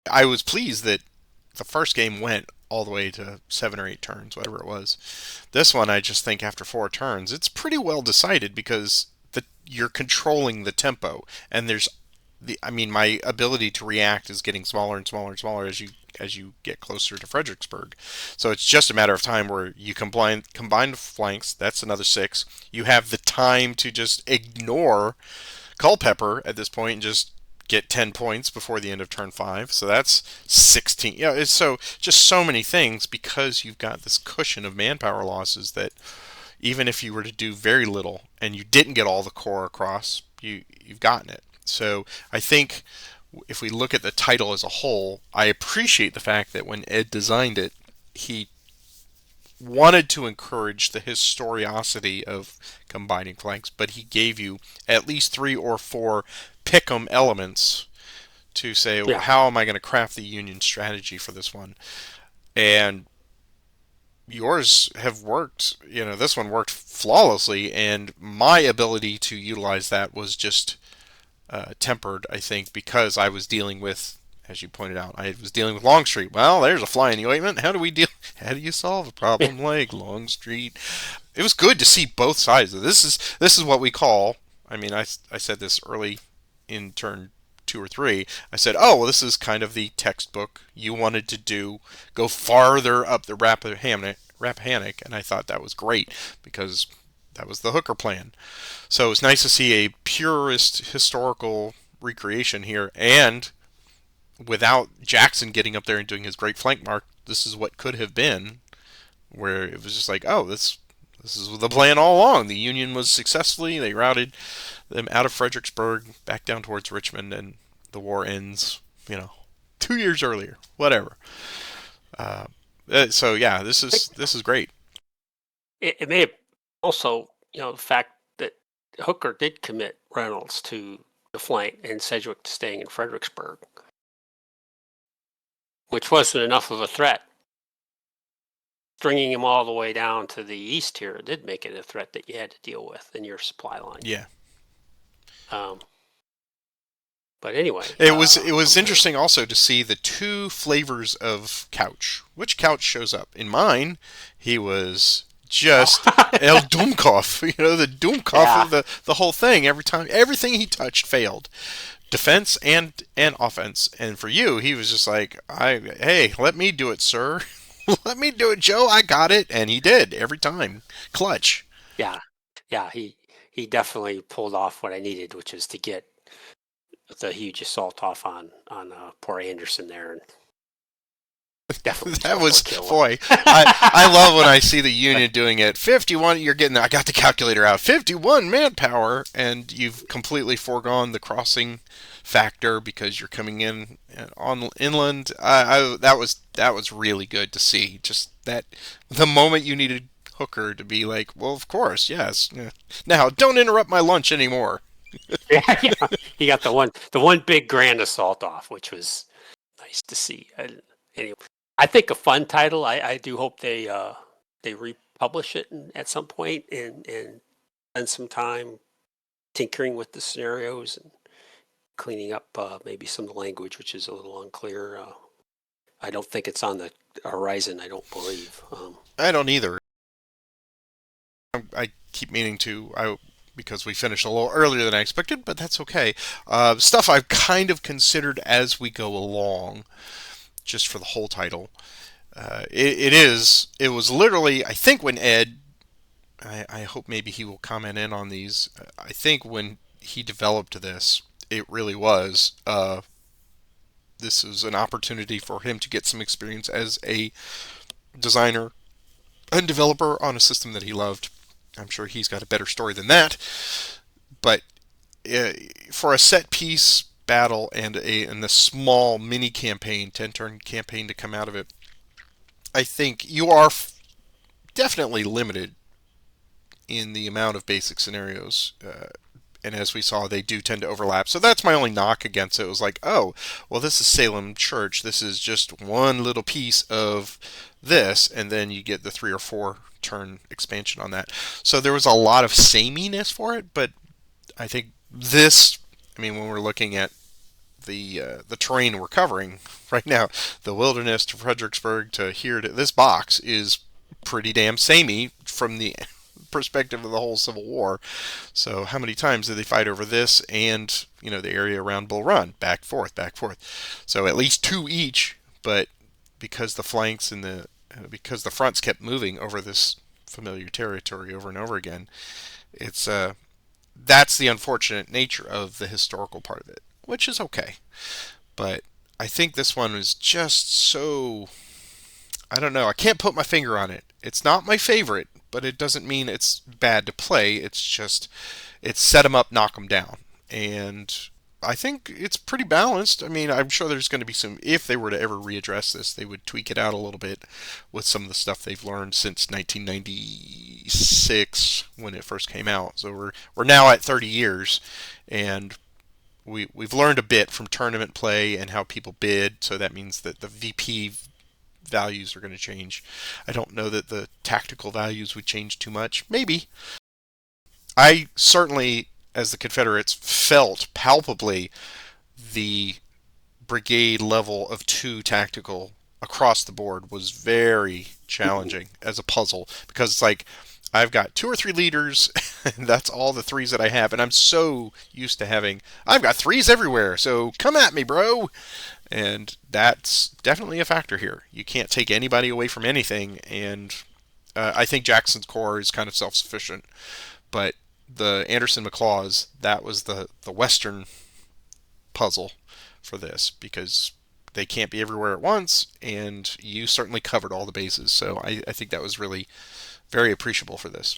I was pleased that the first game went all the way to 7 or 8 turns, whatever it was. This one, I just think after 4 turns, it's pretty well decided because you're controlling the tempo, and my ability to react is getting smaller and smaller and smaller as you get closer to Fredericksburg. So it's just a matter of time where you combine the flanks. That's another 6. You have the time to just ignore Culpeper at this point and just get 10 points before the end of turn 5. So that's 16. It's just so many things because you've got this cushion of manpower losses that even if you were to do very little and you didn't get all the core across, you've gotten it. So I think if we look at the title as a whole, I appreciate the fact that when Ed designed it, he wanted to encourage the historiosity of combining flanks, but he gave you at least 3 or 4 pick'em elements to say, well, how am I going to craft the Union strategy for this one? And yours have worked. This one worked flawlessly, and my ability to utilize that was just tempered, I think, because I was dealing with, as you pointed out, I was dealing with Longstreet. Well, there's a fly in the ointment. How do you solve a problem like Longstreet? It was good to see both sides of this. Is what we call. I said this early in turn 2 or 3. I said, oh, well, this is kind of the textbook you wanted to do. Go farther up the Rappahannock, and I thought that was great because that was the Hooker plan. So it's nice to see a purist historical recreation here, and without Jackson getting up there and doing his great flank mark, this is what could have been, where it was just like, oh, this is the plan all along. The Union was successfully, they routed them out of Fredericksburg back down towards Richmond, and the war ends, 2 years earlier, whatever. So yeah, this is great. It may have also, the fact that Hooker did commit Reynolds to the flank and Sedgwick to staying in Fredericksburg, which wasn't enough of a threat. Stringing him all the way down to the east here did make it a threat that you had to deal with in your supply line. Yeah. But anyway, it was interesting also to see the 2 flavors of couch. Which couch shows up? In mine, he was just El Doomkopf. The Doomkopf of the whole thing. Everything he touched failed. Defense and offense. And for you, he was just like, hey, let me do it, sir. Let me do it, Joe. I got it. And he did every time. Clutch. Yeah. He definitely pulled off what I needed, which is to get the huge assault off on poor Anderson there. And definitely that was, boy, I love when I see the Union doing it. 51, I got the calculator out. 51 manpower, and you've completely foregone the crossing factor because you're coming in on inland. That was really good to see. Just that the moment you needed Hooker to be like, well, of course, yes. Now, don't interrupt my lunch anymore. Yeah, he got the one big grand assault off, which was nice to see. Anyway, I think a fun title. I do hope they republish it at some point and spend some time tinkering with the scenarios and cleaning up maybe some of the language, which is a little unclear. I don't think it's on the horizon. I don't believe. I don't either. I keep meaning to. Because we finished a little earlier than I expected, but that's okay. Stuff I've kind of considered as we go along, just for the whole title. It was literally, I think when Ed, I hope maybe he will comment in on these, I think when he developed this, It really was. This was an opportunity for him to get some experience as a designer and developer on a system that he loved. I'm sure he's got a better story than that. But uh, for a set piece battle and the small mini campaign, 10-turn campaign to come out of it, I think you are definitely limited in the amount of basic scenarios. And as we saw, they do tend to overlap. So that's my only knock against it. It was like, oh, well, this is Salem Church. This is just one little piece of this, and then you get the 3 or 4 turn expansion on that. So there was a lot of sameness for it, but I think this, I mean, when we're looking at the terrain we're covering right now, the Wilderness to Fredericksburg to here to this box is pretty damn samey from the perspective of the whole Civil War. So how many times did they fight over this and the area around Bull Run, back forth, back forth? So at least 2 each, but because the flanks and because the fronts kept moving over this familiar territory over and over again, it's that's the unfortunate nature of the historical part of it, which is okay. But I think this one is just so, I don't know. I can't put my finger on it. It's not my favorite, but it doesn't mean it's bad to play. It's just it's set them up, knock them down, and I think it's pretty balanced. I mean, I'm sure there's going to be some. If they were to ever readdress this, they would tweak it out a little bit with some of the stuff they've learned since 1996 when it first came out. So we're now at 30 years, and we've learned a bit from tournament play and how people bid. So that means that the VP values are going to change. I don't know that the tactical values would change too much. Maybe. I certainly, as the Confederates, felt palpably the brigade level of 2 tactical across the board was very challenging as a puzzle because it's like I've got 2 or 3 leaders, and that's all the 3s that I have, and I'm so used to having I've got 3s everywhere, so come at me, bro. And that's definitely a factor here. You can't take anybody away from anything, and I think Jackson's Corps is kind of self-sufficient, but the Anderson McClaws, that was the Western puzzle for this because they can't be everywhere at once, and you certainly covered all the bases. So I think that was really very appreciable for this.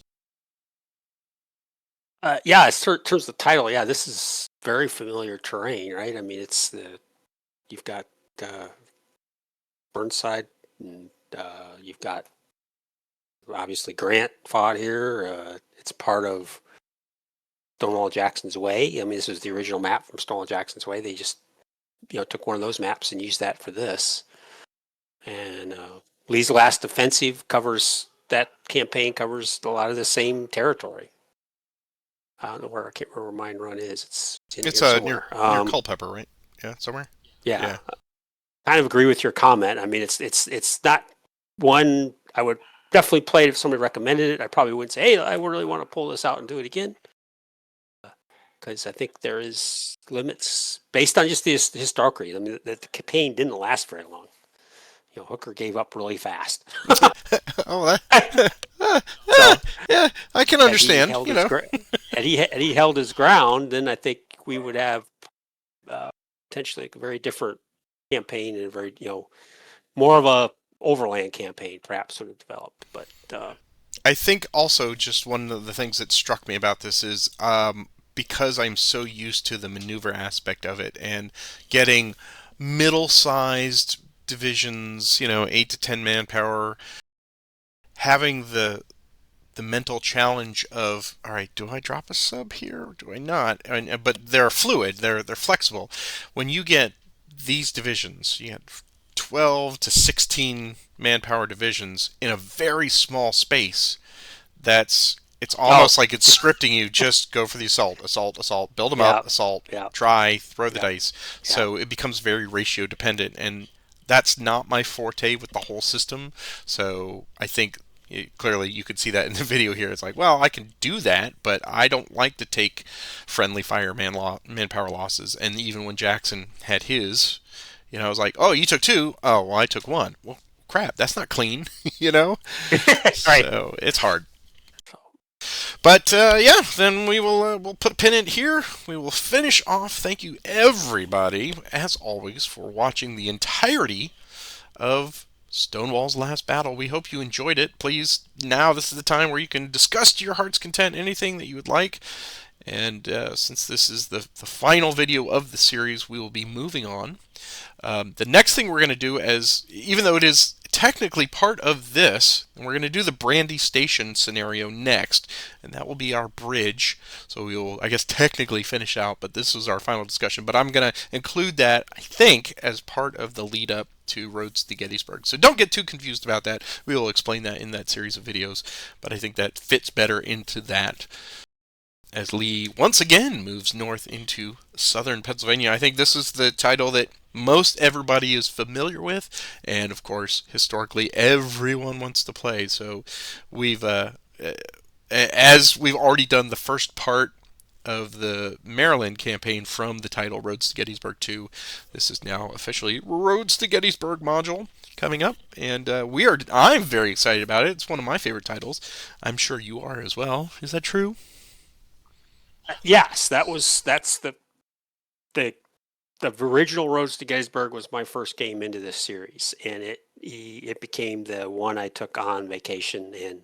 Yeah, in terms of the title, yeah, this is very familiar terrain, right? I mean, you've got Burnside, and you've got obviously Grant fought here. It's part of Stonewall Jackson's Way. I mean, this was the original map from Stonewall Jackson's Way. They just took one of those maps and used that for this. And Lee's Last Offensive that campaign covers a lot of the same territory. I don't know where, I can't remember where Mine Run is. It's here near somewhere. Culpeper, right? Yeah, somewhere. Yeah, Yeah. kind of agree with your comment. I mean, it's not one I would definitely play it if somebody recommended it. I probably wouldn't say, hey, I really want to pull this out and do it again, because I think there is limits based on just the historical. I mean, the campaign didn't last very long. Hooker gave up really fast. Oh, So yeah, I can understand. Had he held his ground, then I think we would have potentially a very different campaign and a very more of a overland campaign perhaps would have developed. But I think also just one of the things that struck me about this is because I'm so used to the maneuver aspect of it and getting middle-sized divisions, 8 to 10 manpower, having the mental challenge of, all right, do I drop a sub here or do I not? But they're fluid, they're flexible. When you get these divisions, you get 12 to 16 manpower divisions in a very small space. It's almost like it's scripting you. Just go for the assault, assault, assault, build them up, assault, try, throw the dice. So it becomes very ratio dependent, and that's not my forte with the whole system. So I think clearly you could see that in the video here. It's like, well, I can do that, but I don't like to take friendly fire manpower losses. And even when Jackson had his, I was like, oh, you took 2. Oh, well, I took 1. Well, crap, that's not clean, Right. So it's hard. But yeah, then we'll put a pin in it here. We will finish off. Thank you everybody, as always, for watching the entirety of Stonewall's last battle. We hope you enjoyed it. Please, now this is the time where you can discuss to your heart's content anything that you would like. And since this is the final video of the series, we will be moving on. The next thing we're going to do, as even though it is technically part of this, and we're going to do the Brandy Station scenario next, and that will be our bridge. So we will, I guess, technically finish out, but this is our final discussion. But I'm going to include that, I think, as part of the lead up to Roads to Gettysburg. So don't get too confused about that. We will explain that in that series of videos, but I think that fits better into that as Lee once again moves north into southern Pennsylvania. I think this is the title that most everybody is familiar with, and of course, historically, everyone wants to play. So we've, as we've already done the first part of the Maryland campaign from the title Roads to Gettysburg 2, this is now officially Roads to Gettysburg module coming up, and I'm very excited about it. It's one of my favorite titles. I'm sure you are as well. Is that true? Yes, that's the the original Roads to Gettysburg was my first game into this series, and it became the one I took on vacation and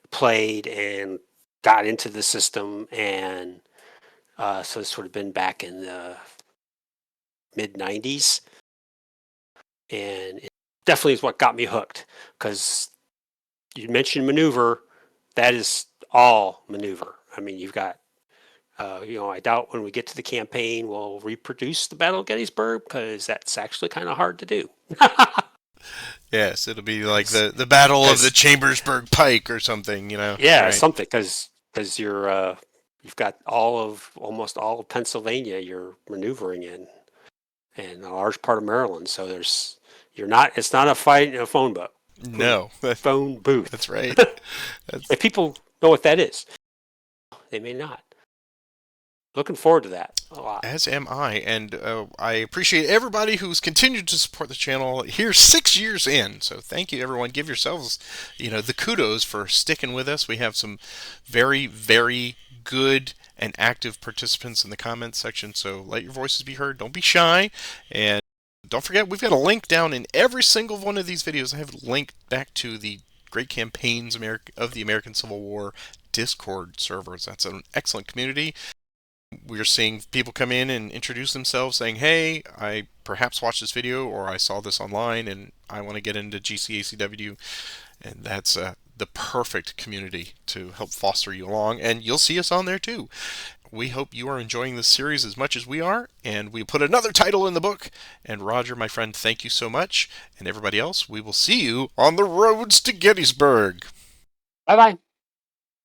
played and got into the system, and so this would have been back in the mid '90s, and it definitely is what got me hooked. Because you mentioned maneuver, that is all maneuver. I mean, you've got I doubt when we get to the campaign we'll reproduce the Battle of Gettysburg because that's actually kind of hard to do. Yes, it'll be like the Battle of the Because Chambersburg Pike or something, yeah, right? something because you've got almost all of Pennsylvania you're maneuvering in, and a large part of Maryland. So it's not a fight in a No, phone booth. that's right. That's, If people know what that is, they may not. Looking forward to that a lot. as am I, and I appreciate everybody who's continued to support the channel here 6 years in. So thank you, everyone. Give yourselves, the kudos for sticking with us. We have some very, very good and active participants in the comments section. So let your voices be heard. Don't be shy, and don't forget we've got a link down in every single one of these videos. I have linked back to the Great Campaigns of the American Civil War Discord servers. That's an excellent community. We're seeing people come in and introduce themselves saying, hey, I perhaps watched this video or I saw this online and I want to get into GCACW. And that's the perfect community to help foster you along. And you'll see us on there too. We hope you are enjoying this series as much as we are. And we put another title in the book. And Roger, my friend, thank you so much. And everybody else, we will see you on the roads to Gettysburg. Bye bye.